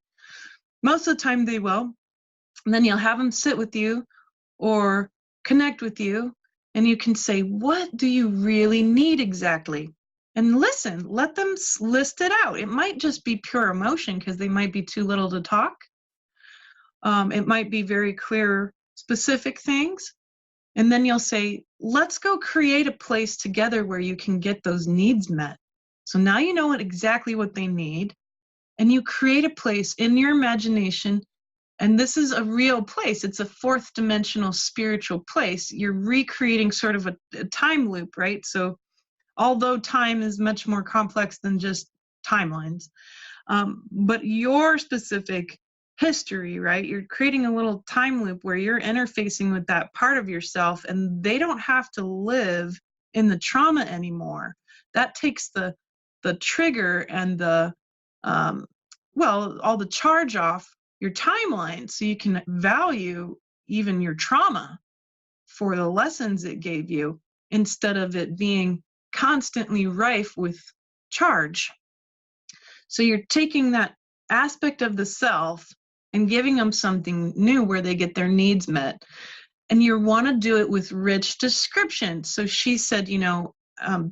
A: Most of the time they will. And then you'll have them sit with you or connect with you, and you can say, what do you really need exactly? And listen, let them list it out. It might just be pure emotion because they might be too little to talk. It might be very clear, specific things. And then you'll say, let's go create a place together where you can get those needs met. So now you know exactly what they need, and you create a place in your imagination. And this is a real place. It's a fourth dimensional spiritual place. You're recreating sort of a time loop, right? So although time is much more complex than just timelines, but your specific history, right? You're creating a little time loop where you're interfacing with that part of yourself, and they don't have to live in the trauma anymore. That takes the trigger and the, all the charge off your timeline, so you can value even your trauma for the lessons it gave you instead of it being constantly rife with charge. So you're taking that aspect of the self and giving them something new where they get their needs met. And you want to do it with rich description. So she said,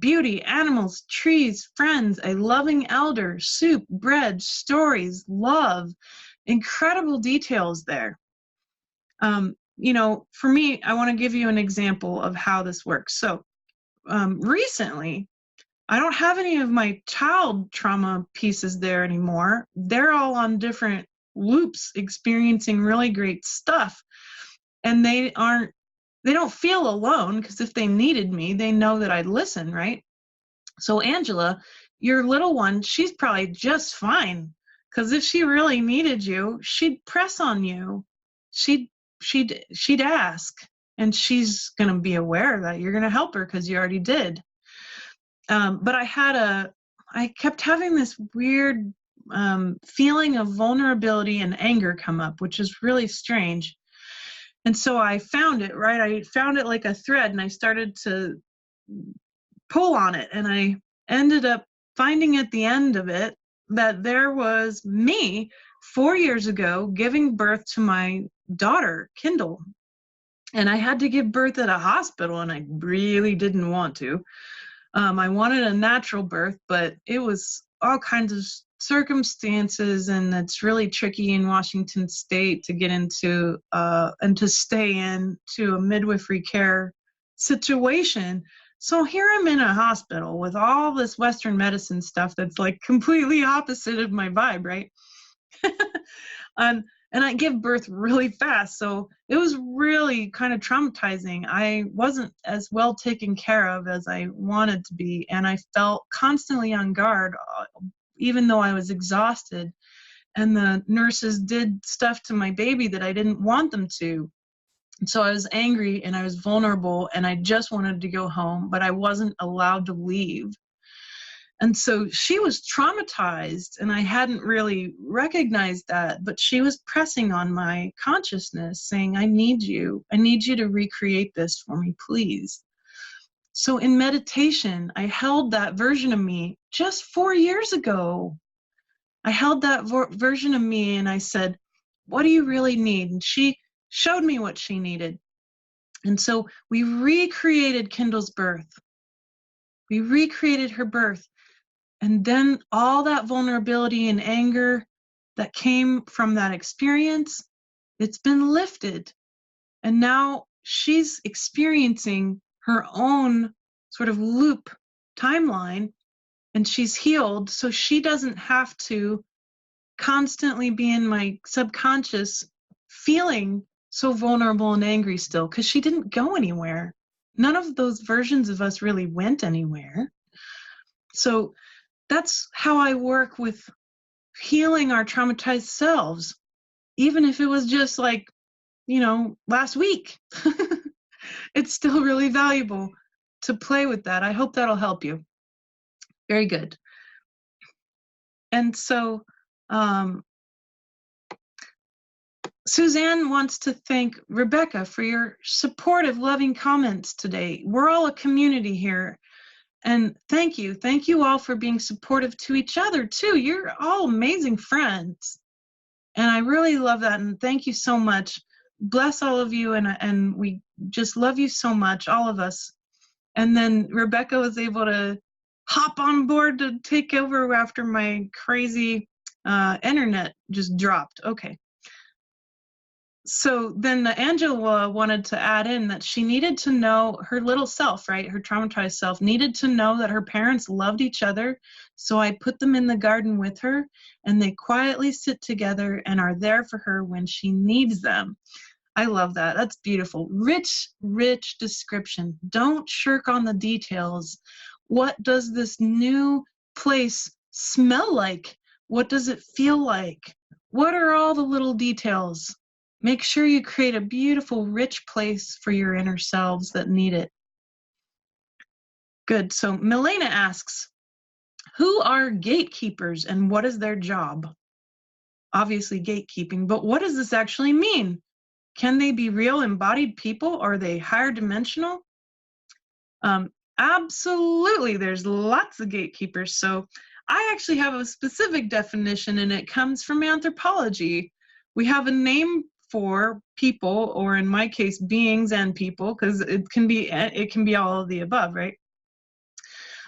A: beauty, animals, trees, friends, a loving elder, soup, bread, stories, love, incredible details there. for me, I want to give you an example of how this works. So recently, I don't have any of my child trauma pieces there anymore. They're all on different loops, experiencing really great stuff. And they don't feel alone, because if they needed me, they know that I'd listen, right? So Angela, your little one, she's probably just fine, because if she really needed you, she'd press on you. She'd ask, and she's going to be aware that you're going to help her because you already did. But I kept having this weird feeling of vulnerability and anger come up, which is really strange. And so I found it, right? I found it like a thread, and I started to pull on it, and I ended up finding at the end of it that there was me 4 years ago giving birth to my daughter, Kindle. And I had to give birth at a hospital, and I really didn't want to. I wanted a natural birth, but it was all kinds of circumstances, and it's really tricky in Washington State to get into and to stay in to a midwifery care situation. So here I'm in a hospital with all this Western medicine stuff that's like completely opposite of my vibe, right? And I give birth really fast, so it was really kind of traumatizing. I wasn't as well taken care of as I wanted to be, and I felt constantly on guard, even though I was exhausted. And the nurses did stuff to my baby that I didn't want them to. So I was angry, and I was vulnerable, and I just wanted to go home, but I wasn't allowed to leave. And so she was traumatized, and I hadn't really recognized that, but she was pressing on my consciousness, saying, I need you to recreate this for me, please. So in meditation, I held that version of me just 4 years ago. I held that version of me, and I said, what do you really need? And she showed me what she needed. And so we recreated Kindle's birth. We recreated her birth. And then all that vulnerability and anger that came from that experience, it's been lifted. And now she's experiencing her own sort of loop timeline, and she's healed. So she doesn't have to constantly be in my subconscious feeling so vulnerable and angry still, because she didn't go anywhere. None of those versions of us really went anywhere. So that's how I work with healing our traumatized selves, even if it was just like, last week. It's still really valuable to play with that. I hope that'll help you. Very good. And so Suzanne wants to thank Rebecca for your supportive, loving comments today. We're all a community here. And thank you. Thank you all for being supportive to each other, too. You're all amazing friends. And I really love that. And thank you so much. Bless all of you. And we just love you so much, all of us. And then Rebecca was able to hop on board to take over after my crazy internet just dropped. Okay. So then Angela wanted to add in that she needed to know her little self, right? Her traumatized self needed to know that her parents loved each other. So I put them in the garden with her, and they quietly sit together and are there for her when she needs them. I love that. That's beautiful. Rich, rich description. Don't shirk on the details. What does this new place smell like? What does it feel like? What are all the little details? Make sure you create a beautiful, rich place for your inner selves that need it. Good. So Milena asks, who are gatekeepers and what is their job? Obviously gatekeeping, but what does this actually mean? Can they be real embodied people, or are they higher dimensional? Absolutely, there's lots of gatekeepers. So I actually have a specific definition, and it comes from anthropology. We have a name for people, or in my case, beings and people, because it can be all of the above, right?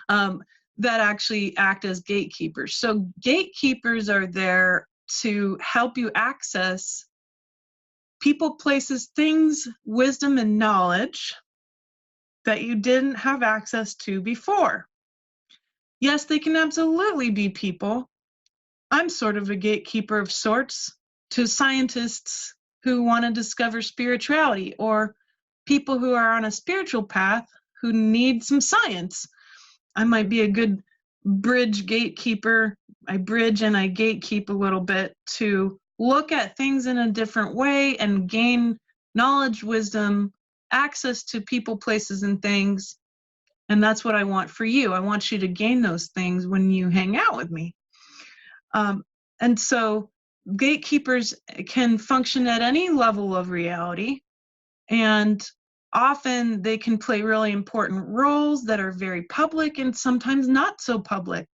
A: That actually act as gatekeepers. So gatekeepers are there to help you access people, places, things, wisdom, and knowledge that you didn't have access to before. Yes, they can absolutely be people. I'm sort of a gatekeeper of sorts to scientists who want to discover spirituality, or people who are on a spiritual path who need some science. I might be a good bridge gatekeeper. I bridge and I gatekeep a little bit to look at things in a different way and gain knowledge, wisdom, access to people, places, and things. And that's what I want for you. I want you to gain those things when you hang out with me. And so gatekeepers can function at any level of reality, and often they can play really important roles that are very public and sometimes not so public.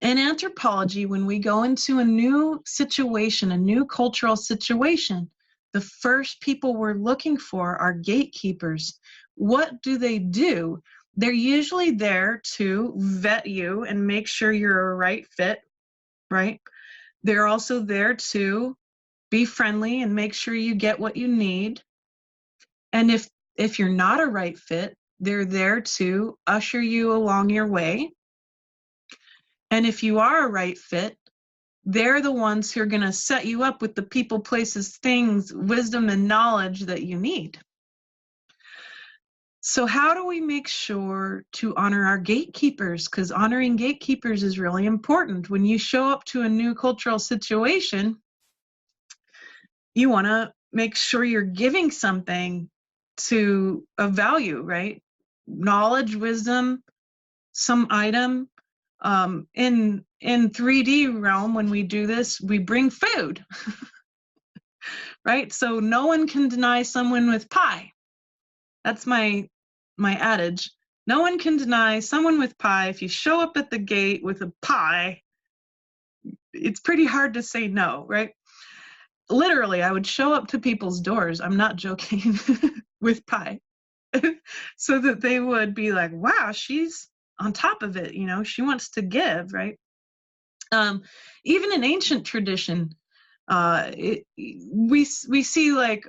A: In anthropology, when we go into a new situation, a new cultural situation, the first people we're looking for are gatekeepers. What do? They're usually there to vet you and make sure you're a right fit, right? They're also there to be friendly and make sure you get what you need. And if you're not a right fit, they're there to usher you along your way. And if you are a right fit, they're the ones who are going to set you up with the people, places, things, wisdom, and knowledge that you need. So how do we make sure to honor our gatekeepers? Because honoring gatekeepers is really important. When you show up to a new cultural situation, you want to make sure you're giving something of value, right? Knowledge, wisdom, some item. In 3D realm, when we do this, we bring food, right? So no one can deny someone with pie. That's my adage. No one can deny someone with pie. If you show up at the gate with a pie, it's pretty hard to say no, right? Literally, I would show up to people's doors, I'm not joking, with pie, so that they would be like, wow, she's on top of it, she wants to give, right? Even in ancient tradition, we see like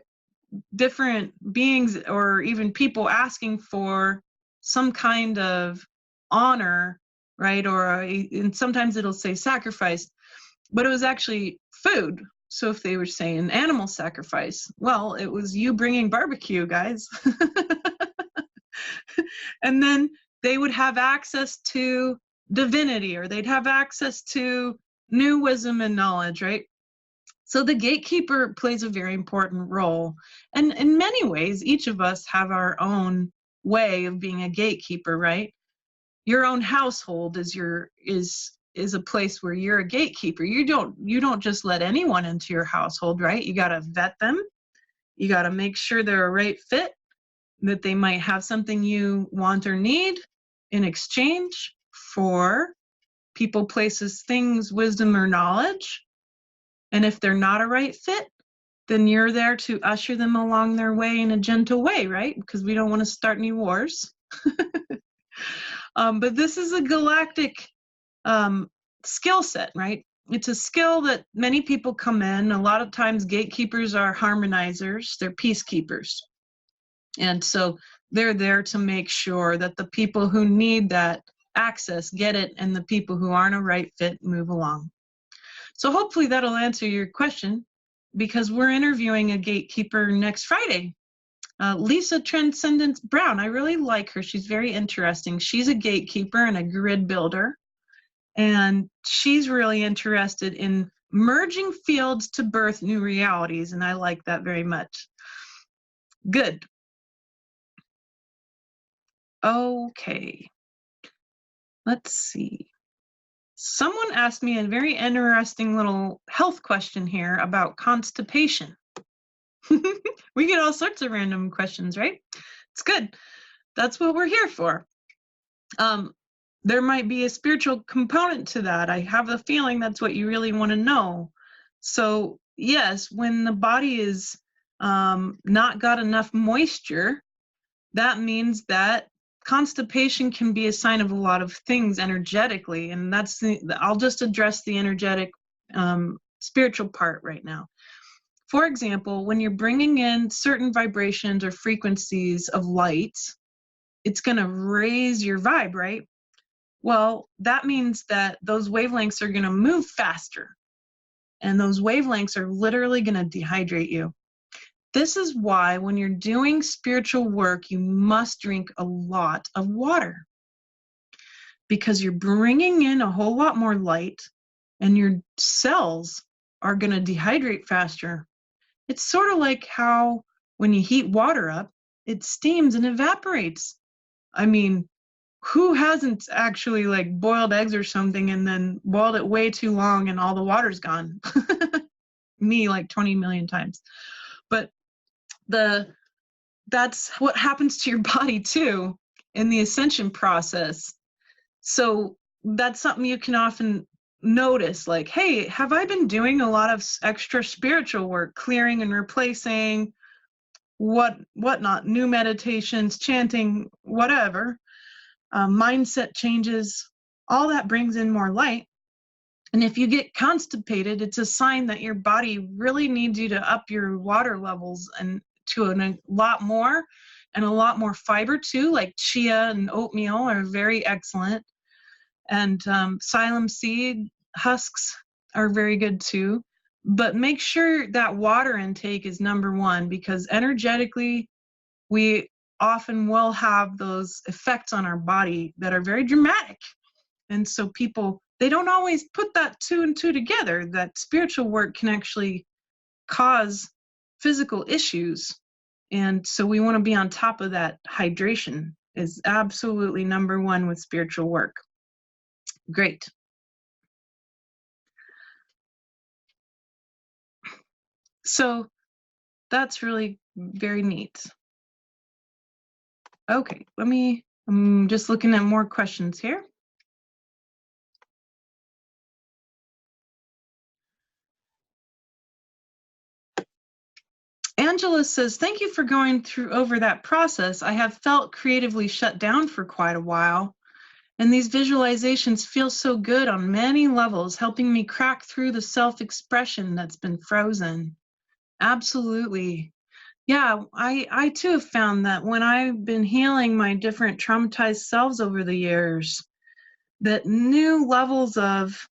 A: different beings or even people asking for some kind of honor, right? And sometimes it'll say sacrifice, but it was actually food. So if they were saying animal sacrifice, well, it was you bringing barbecue, guys. And then they would have access to divinity, or they'd have access to new wisdom and knowledge, right? So the gatekeeper plays a very important role. And in many ways, each of us have our own way of being a gatekeeper, right? Your own household is a place where you're a gatekeeper. You don't just let anyone into your household, right? You got to vet them. You got to make sure they're a right fit, that they might have something you want or need in exchange for people, places, things, wisdom, or knowledge. And if they're not a right fit, then you're there to usher them along their way in a gentle way, right? Because we don't want to start any wars. But this is a galactic skill set, right? It's a skill that many people come in. A lot of times gatekeepers are harmonizers, they're peacekeepers. And so they're there to make sure that the people who need that access get it, and the people who aren't a right fit move along. So hopefully that'll answer your question, because we're interviewing a gatekeeper next Friday. Lisa Transcendence Brown, I really like her. She's very interesting. She's a gatekeeper and a grid builder, and she's really interested in merging fields to birth new realities, and I like that very much. Good. Okay. Let's see. Someone asked me a very interesting little health question here about constipation. We get all sorts of random questions, right? It's good. That's what we're here for. There might be a spiritual component to that. I have a feeling that's what you really want to know. So yes, when the body is not got enough moisture, that means that constipation can be a sign of a lot of things energetically, and I'll just address the energetic spiritual part right now. For example, when you're bringing in certain vibrations or frequencies of light, it's going to raise your vibe, right? Well, that means that those wavelengths are going to move faster, and those wavelengths are literally going to dehydrate you. This is why when you're doing spiritual work, you must drink a lot of water, because you're bringing in a whole lot more light and your cells are going to dehydrate faster. It's sort of like how when you heat water up, it steams and evaporates. I mean, who hasn't actually like boiled eggs or something and then boiled it way too long and all the water's gone? Me like 20 million times. But that's what happens to your body too in the ascension process. So that's something you can often notice, like, hey, have I been doing a lot of extra spiritual work, clearing and replacing whatnot, new meditations, chanting, whatever, mindset changes, all that brings in more light. And if you get constipated, it's a sign that your body really needs you to up your water levels and to a lot more, and a lot more fiber too, like chia and oatmeal are very excellent. And psyllium seed husks are very good too. But make sure that water intake is number one, because energetically, we often will have those effects on our body that are very dramatic. And so people, they don't always put that two and two together, that spiritual work can actually cause physical issues. And so we want to be on top of that. Hydration is absolutely number one with spiritual work. Great. So that's really very neat. Okay, I'm just looking at more questions here. Angela says, thank you for going over that process. I have felt creatively shut down for quite a while, and these visualizations feel so good on many levels, helping me crack through the self-expression that's been frozen. Absolutely. Yeah, I too have found that when I've been healing my different traumatized selves over the years, that new levels of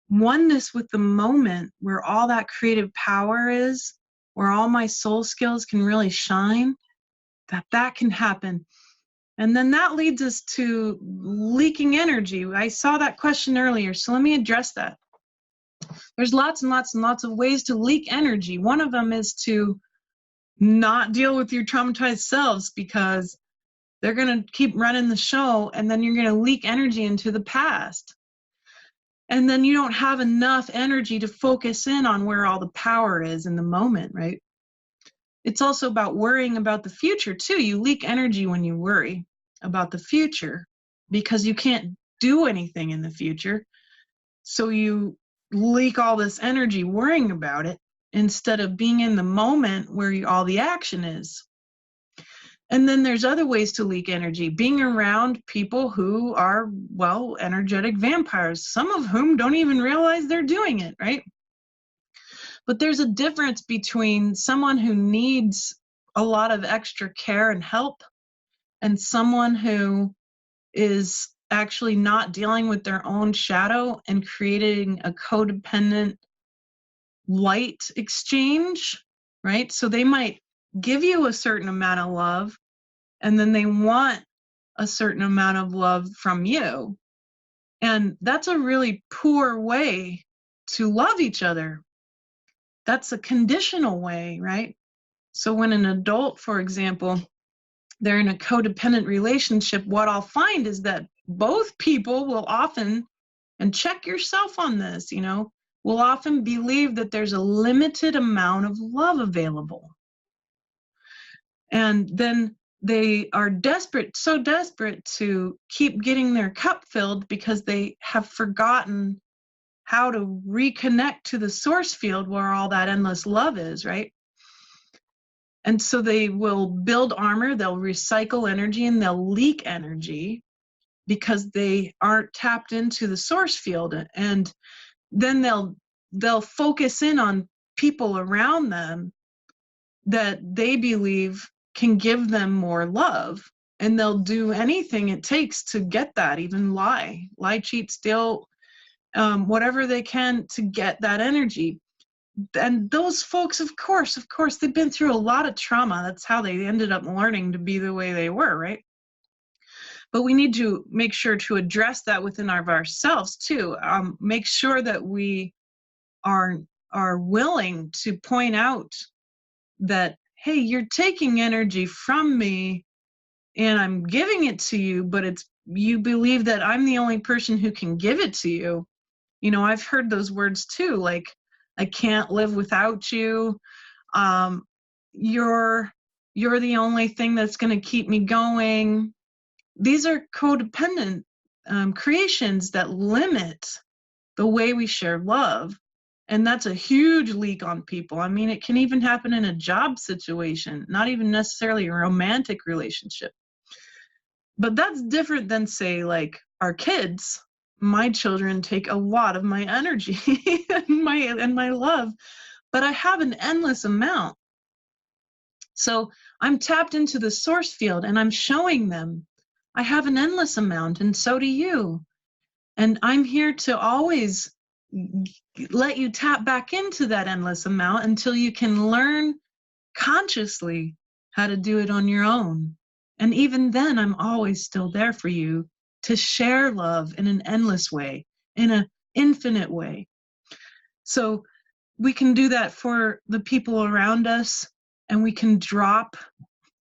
A: oneness with the moment, where all that creative power is, where all my soul skills can really shine, that can happen. And then that leads us to leaking energy. I saw that question earlier, so let me address that. There's lots and lots and lots of ways to leak energy. One of them is to not deal with your traumatized selves, because they're going to keep running the show, and then you're going to leak energy into the past. And then you don't have enough energy to focus in on where all the power is in the moment, right? It's also about worrying about the future too. You leak energy when you worry about the future, because you can't do anything in the future. So you leak all this energy worrying about it instead of being in the moment where all the action is. And then there's other ways to leak energy, being around people who are, well, energetic vampires, some of whom don't even realize they're doing it, right? But there's a difference between someone who needs a lot of extra care and help and someone who is actually not dealing with their own shadow and creating a codependent light exchange, right? So they might give you a certain amount of love, and then they want a certain amount of love from you. And that's a really poor way to love each other. That's a conditional way, right? So when an adult, for example, they're in a codependent relationship, what I'll find is that both people will often, and check yourself on this, will often believe that there's a limited amount of love available. And then they are desperate, so desperate to keep getting their cup filled, because they have forgotten how to reconnect to the source field where all that endless love is, right? And so they will build armor, they'll recycle energy, and they'll leak energy because they aren't tapped into the source field. And then they'll focus in on people around them that they believe can give them more love. And they'll do anything it takes to get that, even lie, cheat, steal, whatever they can to get that energy. And those folks, of course, they've been through a lot of trauma. That's how they ended up learning to be the way they were, right? But we need to make sure to address that within ourselves too. Make sure that we are willing to point out that, hey, you're taking energy from me and I'm giving it to you, but you believe that I'm the only person who can give it to you. You know, I've heard those words too, like, I can't live without you. You're the only thing that's going to keep me going. These are codependent creations that limit the way we share love. And that's a huge leak on people. I mean, it can even happen in a job situation, not even necessarily a romantic relationship. But that's different than, say, like our kids. My children take a lot of my energy and my love, but I have an endless amount. So I'm tapped into the source field and I'm showing them I have an endless amount, and so do you. And I'm here to always let you tap back into that endless amount until you can learn consciously how to do it on your own. And even then, I'm always still there for you to share love in an endless way, in an infinite way. So we can do that for the people around us, and we can drop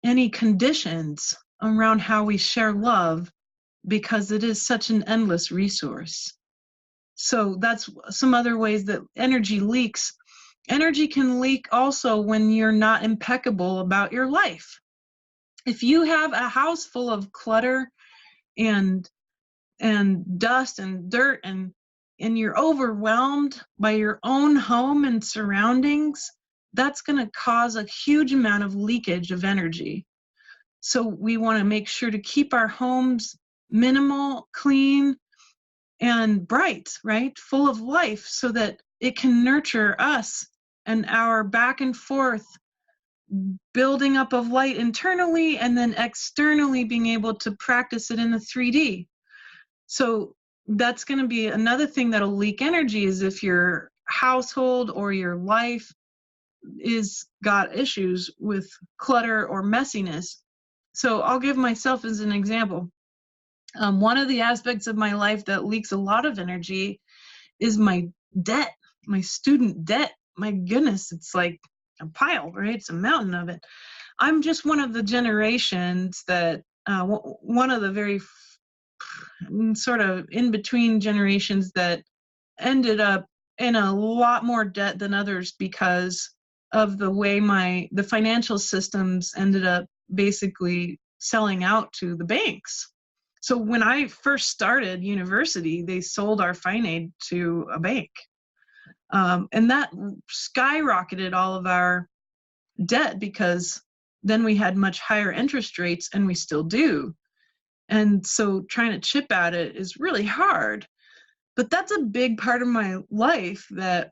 A: any conditions around how we share love, because it is such an endless resource. So that's some other ways that energy leaks. Energy can leak also when you're not impeccable about your life. If you have a house full of clutter and dust and dirt and you're overwhelmed by your own home and surroundings, that's going to cause a huge amount of leakage of energy. So we want to make sure to keep our homes minimal, clean, and bright, right? Full of life, so that it can nurture us and our back and forth building up of light internally, and then externally being able to practice it in the 3D. So that's going to be another thing that'll leak energy, is if your household or your life is got issues with clutter or messiness. So I'll give myself as an example. One of the aspects of my life that leaks a lot of energy is my debt, my student debt. My goodness, it's like a pile, right? It's a mountain of it. I'm just one of the generations that, one of the very sort of in between generations that ended up in a lot more debt than others, because of the way the financial systems ended up basically selling out to the banks. So when I first started university, they sold our fine aid to a bank. And that skyrocketed all of our debt, because then we had much higher interest rates, and we still do. And so trying to chip at it is really hard. But that's a big part of my life that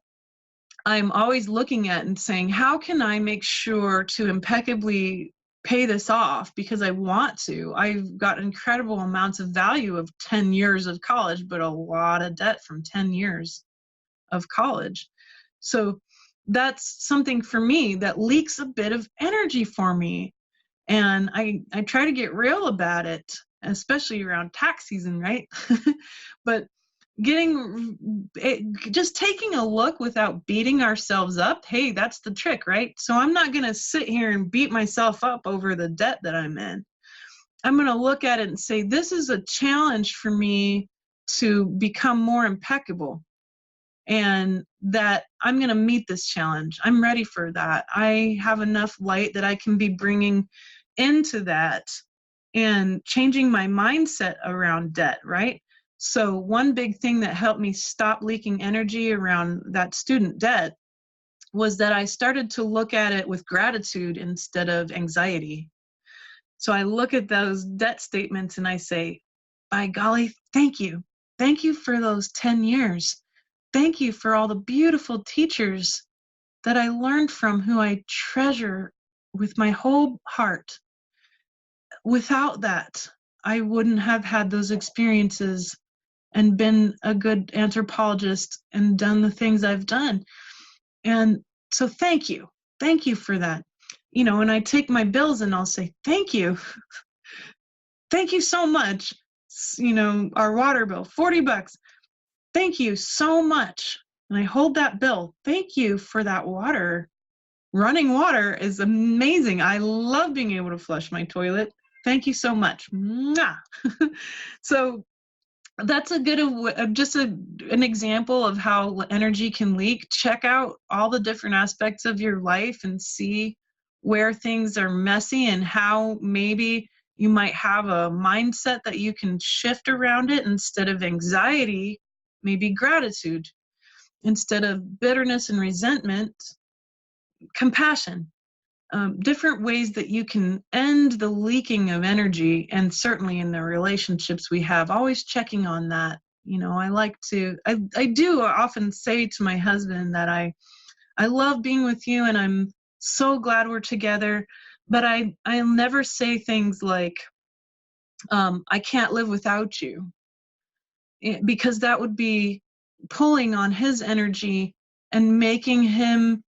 A: I'm always looking at and saying, how can I make sure to impeccably pay this off? Because I want to. I've got incredible amounts of value of 10 years of college, but a lot of debt from 10 years of college. So that's something for me that leaks a bit of energy for me. And I try to get real about it, especially around tax season, right? But just taking a look without beating ourselves up, hey, that's the trick, right? So I'm not going to sit here and beat myself up over the debt that I'm in. I'm going to look at it and say, this is a challenge for me to become more impeccable, and that I'm going to meet this challenge. I'm ready for that. I have enough light that I can be bringing into that and changing my mindset around debt, right? So one big thing that helped me stop leaking energy around that student debt was that I started to look at it with gratitude instead of anxiety. So I look at those debt statements and I say, by golly, thank you. Thank you for those 10 years. Thank you for all the beautiful teachers that I learned from, who I treasure with my whole heart. Without that, I wouldn't have had those experiences and been a good anthropologist and done the things I've done. And so thank you. Thank you for that. You know, and I take my bills and I'll say, thank you. Thank you so much. You know, our water bill, $40. Thank you so much. And I hold that bill. Thank you for that water. Running water is amazing. I love being able to flush my toilet. Thank you so much. Mwah. So that's a good, just an example of how energy can leak. Check out all the different aspects of your life and see where things are messy and how maybe you might have a mindset that you can shift around it. Instead of anxiety, maybe gratitude. Instead of bitterness and resentment, compassion. Different ways that you can end the leaking of energy, and certainly in the relationships we have, always checking on that. You know, I do often say to my husband that I love being with you and I'm so glad we're together, but I'll never say things like, I can't live without you, because that would be pulling on his energy and making him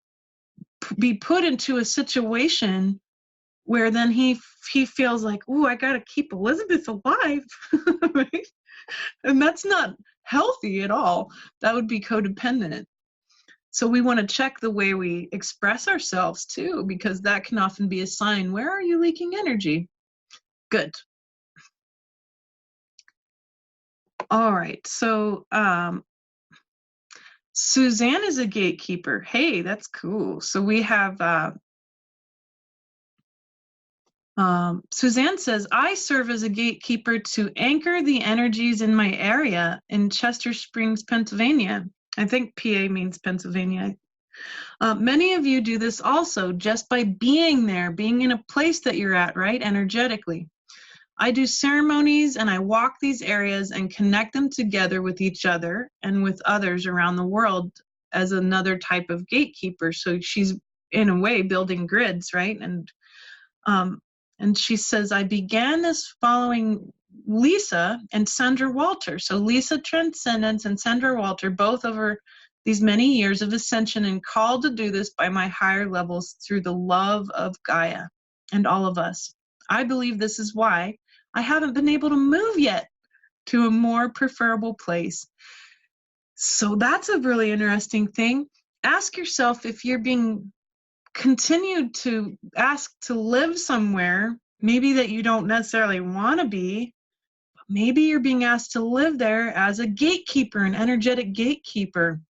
A: be put into a situation where then he feels like, oh, I got to keep Elizabeth alive. Right? And that's not healthy at all. That would be codependent. So we want to check the way we express ourselves too, because that can often be a sign. Where are you leaking energy? Good. All right. So Suzanne is a gatekeeper. Hey, that's cool. So we have Suzanne says, I serve as a gatekeeper to anchor the energies in my area in Chester Springs, Pennsylvania. I think PA means Pennsylvania. Many of you do this also just by being there, being in a place that you're at, right? Energetically. I do ceremonies and I walk these areas and connect them together with each other and with others around the world as another type of gatekeeper. So she's in a way building grids, right? And she says, I began this following Lisa and Sandra Walter. So Lisa Transcendence and Sandra Walter, both over these many years of ascension, and called to do this by my higher levels through the love of Gaia and all of us. I believe this is why I haven't been able to move yet to a more preferable place. So that's a really interesting thing. Ask yourself if you're being continued to ask to live somewhere, maybe that you don't necessarily want to be, but maybe you're being asked to live there as a gatekeeper, an energetic gatekeeper,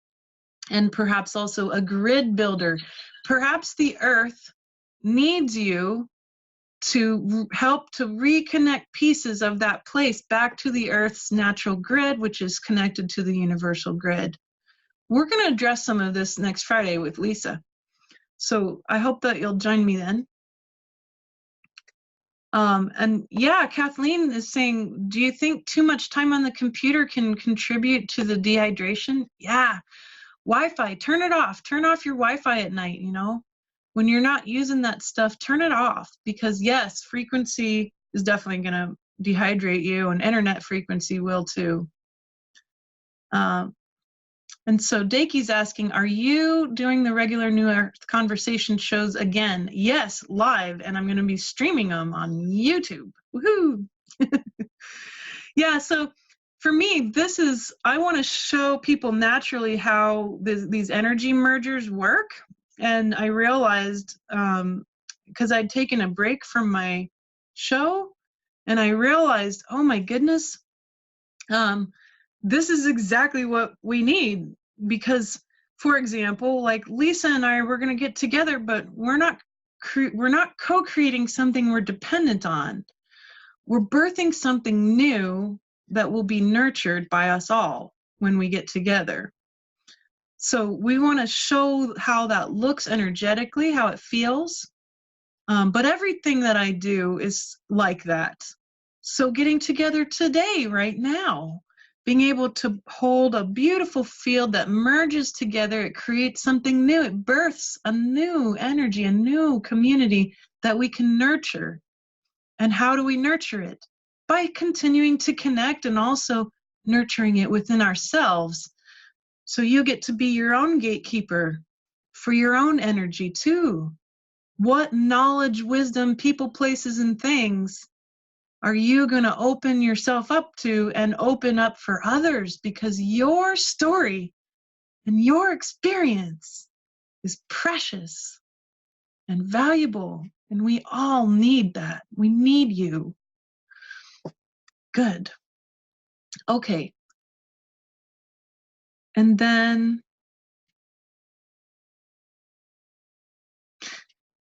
A: and perhaps also a grid builder. Perhaps the earth needs you to help to reconnect pieces of that place back to the earth's natural grid, which is connected to the universal grid. We're going to address some of this next Friday with Lisa. So I hope that you'll join me then. And yeah, Kathleen is saying, do you think too much time on the computer can contribute to the dehydration? Yeah, Wi-Fi, turn it off. Turn off your Wi-Fi at night, you know. When you're not using that stuff, turn it off, because yes, frequency is definitely going to dehydrate you, and internet frequency will too. And so Dakey's asking, are you doing the regular New Earth conversation shows again? Yes, live, and I'm going to be streaming them on YouTube. Woohoo! Yeah, so for me, I want to show people naturally how these energy mergers work. And I realized, because I'd taken a break from my show, and I realized, oh my goodness, this is exactly what we need. Because, for example, like Lisa and I, we're going to get together, but we're not co-creating something we're dependent on. We're birthing something new that will be nurtured by us all when we get together. So we want to show how that looks energetically, how it feels. But everything that I do is like that. So getting together today, right now, being able to hold a beautiful field that merges together. It creates something new. It births a new energy, a new community that we can nurture. And how do we nurture it? By continuing to connect and also nurturing it within ourselves. So you get to be your own gatekeeper for your own energy too. What knowledge, wisdom, people, places, and things are you going to open yourself up to and open up for others? Because your story and your experience is precious and valuable, and we all need that. We need you. Good. Okay. And then,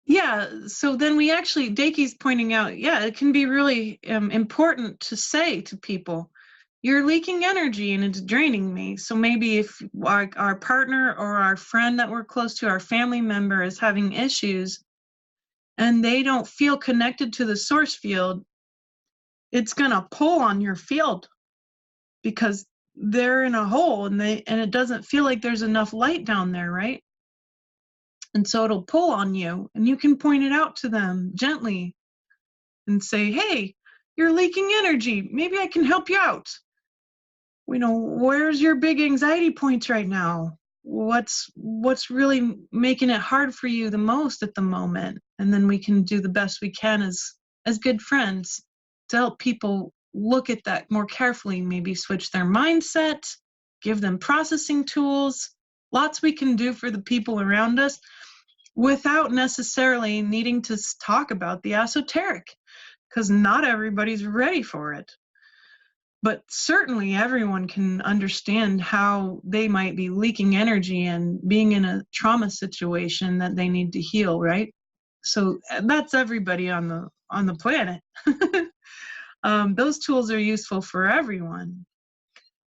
A: yeah, so then we actually, Daki's pointing out, yeah, it can be really important to say to people, you're leaking energy and it's draining me. So maybe if our partner or our friend that we're close to, our family member is having issues and they don't feel connected to the source field, it's going to pull on your field because they're in a hole and it doesn't feel like there's enough light down there, right? And so it'll pull on you, and you can point it out to them gently and say, hey, you're leaking energy. Maybe I can help you out. You know, where's your big anxiety points right now? What's really making it hard for you the most at the moment? And then we can do the best we can as good friends to help people look at that more carefully, maybe switch their mindset, give them processing tools. Lots we can do for the people around us without necessarily needing to talk about the esoteric, because not everybody's ready for it. But certainly everyone can understand how they might be leaking energy and being in a trauma situation that they need to heal, right? So that's everybody on the planet. Those tools are useful for everyone.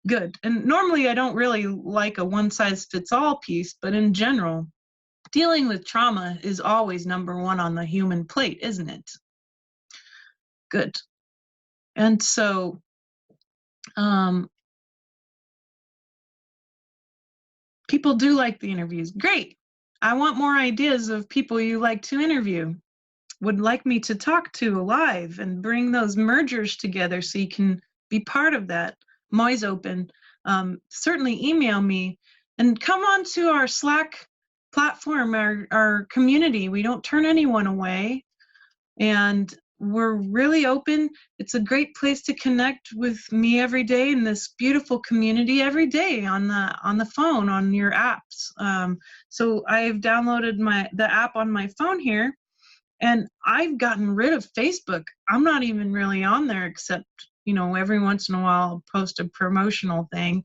A: Good. And normally I don't really like a one-size-fits-all piece, but in general, dealing with trauma is always number one on the human plate, isn't it? Good. And so people do like the interviews. Great. I want more ideas of people you like to interview, would like me to talk to live and bring those mergers together so you can be part of that. I'm always open. Certainly email me and come on to our Slack platform, our community. We don't turn anyone away. And we're really open. It's a great place to connect with me every day in this beautiful community every day on the phone, on your apps. So I've downloaded the app on my phone here, and I've gotten rid of Facebook. I'm not even really on there except, every once in a while I'll post a promotional thing.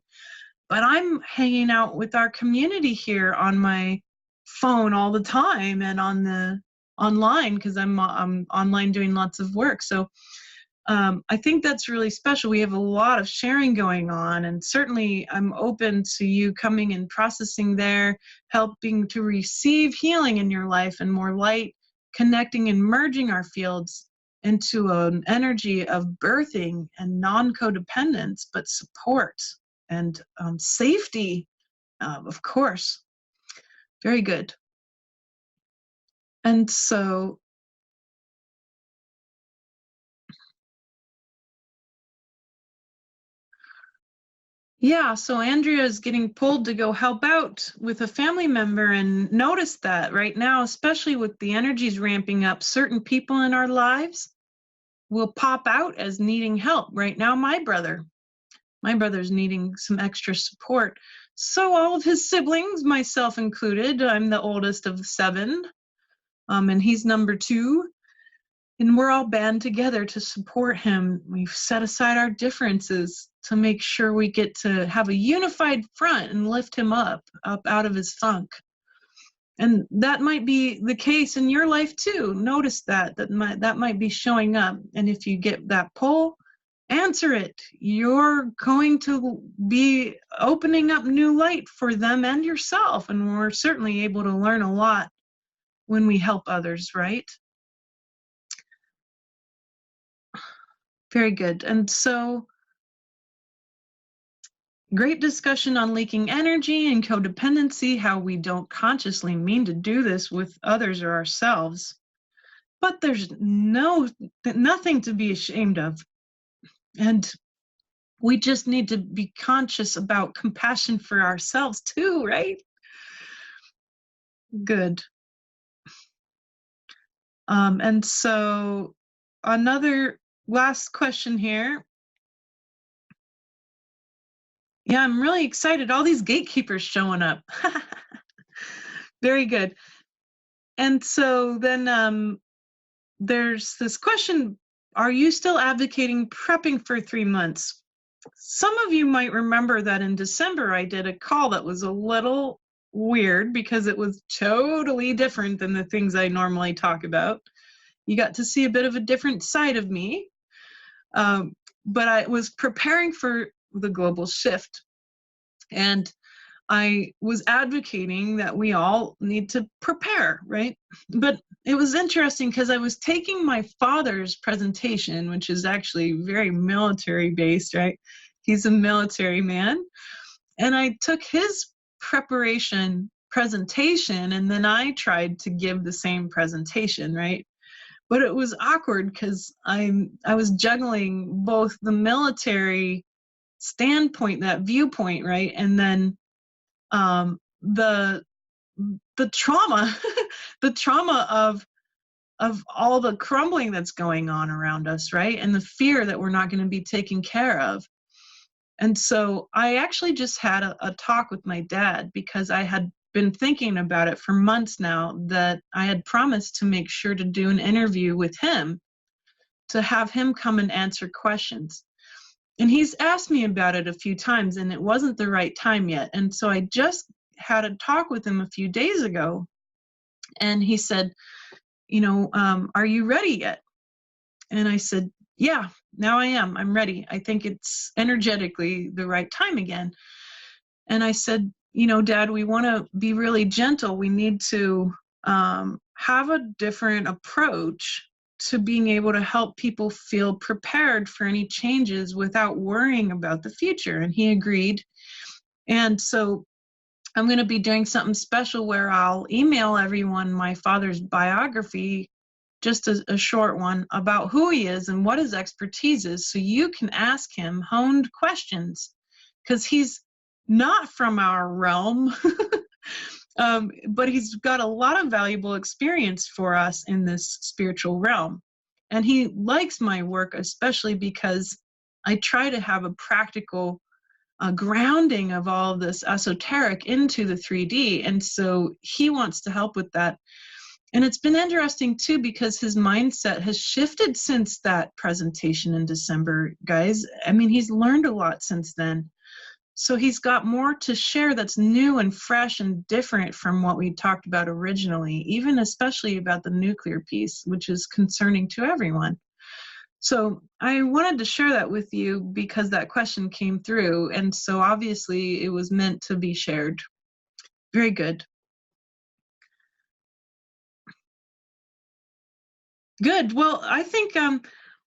A: But I'm hanging out with our community here on my phone all the time and online because I'm online doing lots of work. So I think that's really special. We have a lot of sharing going on, and certainly I'm open to you coming and processing there, helping to receive healing in your life and more light, connecting and merging our fields into an energy of birthing and non-codependence, but support and safety, of course. Very good. And so, yeah, so Andrea is getting pulled to go help out with a family member, and notice that right now, especially with the energies ramping up, certain people in our lives will pop out as needing help. Right now, my brother's needing some extra support. So all of his siblings, myself included, I'm the oldest of 7, and he's number 2. And we're all band together to support him. We've set aside our differences to make sure we get to have a unified front and lift him up out of his funk. And that might be the case in your life too. Notice that might be showing up. And if you get that pull, answer it. You're going to be opening up new light for them and yourself. And we're certainly able to learn a lot when we help others, right? Very good. And so Great discussion on leaking energy and codependency, how we don't consciously mean to do this with others or ourselves. But there's nothing to be ashamed of. And we just need to be conscious about compassion for ourselves too, right? Good. And so another last question here. Yeah, I'm really excited. All these gatekeepers showing up. Very good. And so then there's this question, are you still advocating prepping for 3 months? Some of you might remember that in December I did a call that was a little weird because it was totally different than the things I normally talk about. You got to see a bit of a different side of me. But I was preparing for the global shift. And I was advocating that we all need to prepare, right? But it was interesting because I was taking my father's presentation, which is actually very military based, right? He's a military man. And I took his preparation presentation and then I tried to give the same presentation, right? But it was awkward because I was juggling both the military standpoint, that viewpoint, right? And then the trauma, the trauma of all the crumbling that's going on around us, right? And the fear that we're not going to be taken care of. And so I actually just had a talk with my dad because I had been thinking about it for months now, that I had promised to make sure to do an interview with him, to have him come and answer questions. And he's asked me about it a few times and it wasn't the right time yet. And so I just had a talk with him a few days ago and he said, are you ready yet? And I said, yeah, now I am. I'm ready. I think it's energetically the right time again. And I said, Dad, we want to be really gentle. We need to have a different approach to being able to help people feel prepared for any changes without worrying about the future. And he agreed. And so I'm going to be doing something special where I'll email everyone my father's biography, just a short one about who he is and what his expertise is, so you can ask him honed questions, because he's not from our realm, but he's got a lot of valuable experience for us in this spiritual realm. And he likes my work, especially because I try to have a practical grounding of all of this esoteric into the 3D. And so he wants to help with that. And it's been interesting too, because his mindset has shifted since that presentation in December, guys. I mean, he's learned a lot since then. So he's got more to share that's new and fresh and different from what we talked about originally, even especially about the nuclear piece, which is concerning to everyone. So I wanted to share that with you because that question came through. And so obviously it was meant to be shared. Very good. Good. Well, I think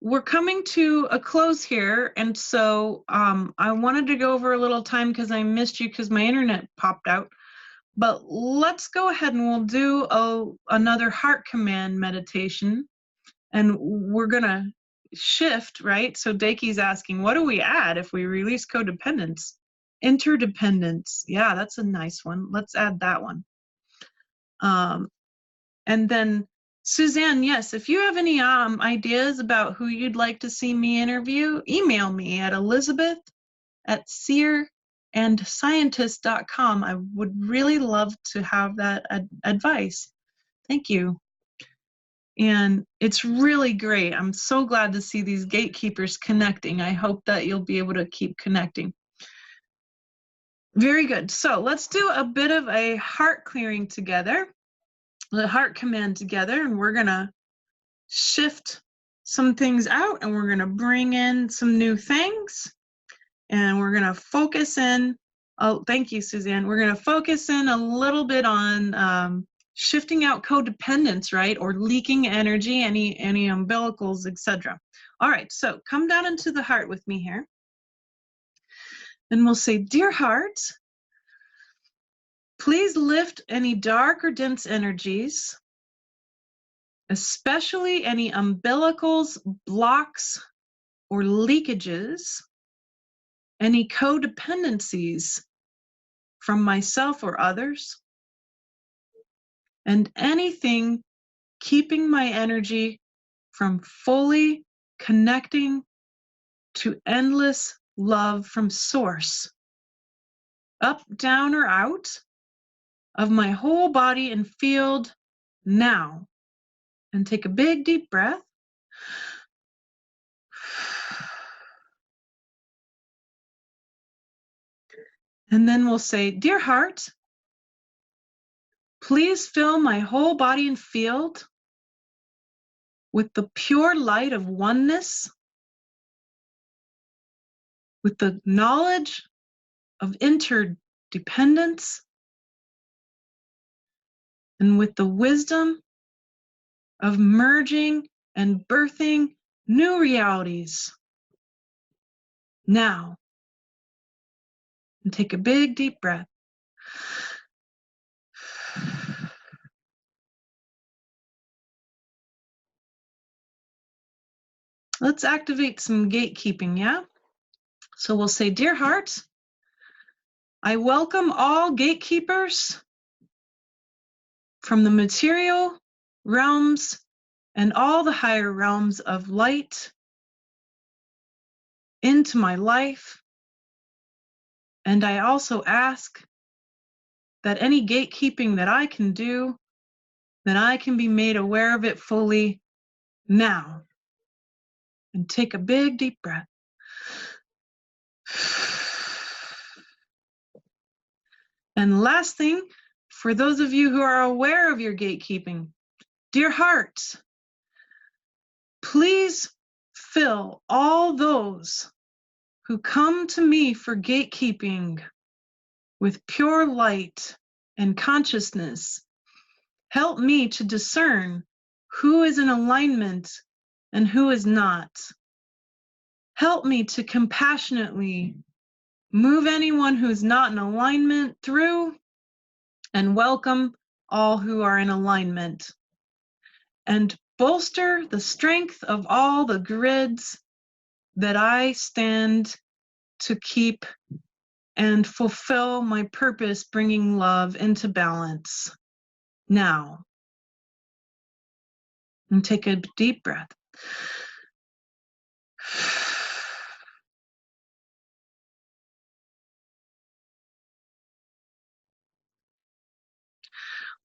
A: we're coming to a close here. And so I wanted to go over a little time because I missed you because my internet popped out. But let's go ahead and we'll do another heart command meditation. And we're going to shift, right? So Daki's asking, what do we add if we release codependence? Interdependence. Yeah, that's a nice one. Let's add that one. And then Suzanne, yes, if you have any ideas about who you'd like to see me interview, email me at elizabeth@seerandscientist.com. I would really love to have that advice. Thank you. And it's really great. I'm so glad to see these gatekeepers connecting. I hope that you'll be able to keep connecting. Very good. So let's do a bit of a heart clearing together, the heart command together, and we're going to shift some things out and we're going to bring in some new things. And we're going to focus in. Oh, thank you, Suzanne. We're going to focus in a little bit on shifting out codependence, right? Or leaking energy, any umbilicals, etc. All right, so come down into the heart with me here. And we'll say, dear heart, please lift any dark or dense energies, especially any umbilicals, blocks, or leakages, any codependencies from myself or others, and anything keeping my energy from fully connecting to endless love from source, up, down, or out of my whole body and field now. And take a big deep breath. And then we'll say, dear heart, please fill my whole body and field with the pure light of oneness, with the knowledge of interdependence, and with the wisdom of merging and birthing new realities now. And take a big deep breath. Let's activate some gatekeeping, yeah? So we'll say, dear heart, I welcome all gatekeepers from the material realms and all the higher realms of light into my life. And I also ask that any gatekeeping that I can do, that I can be made aware of it fully now. And take a big deep breath. And last thing, for those of you who are aware of your gatekeeping, dear heart, please fill all those who come to me for gatekeeping with pure light and consciousness. Help me to discern who is in alignment and who is not. Help me to compassionately move anyone who is not in alignment through and welcome all who are in alignment. And bolster the strength of all the grids that I stand to keep and fulfill my purpose, bringing love into balance now. And take a deep breath.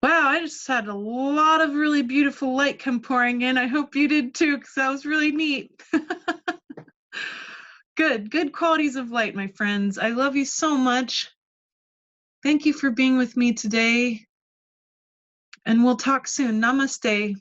A: Wow, I just had a lot of really beautiful light come pouring in. I hope you did too, because that was really neat. Good qualities of light, my friends. I love you so much. Thank you for being with me today. And we'll talk soon. Namaste.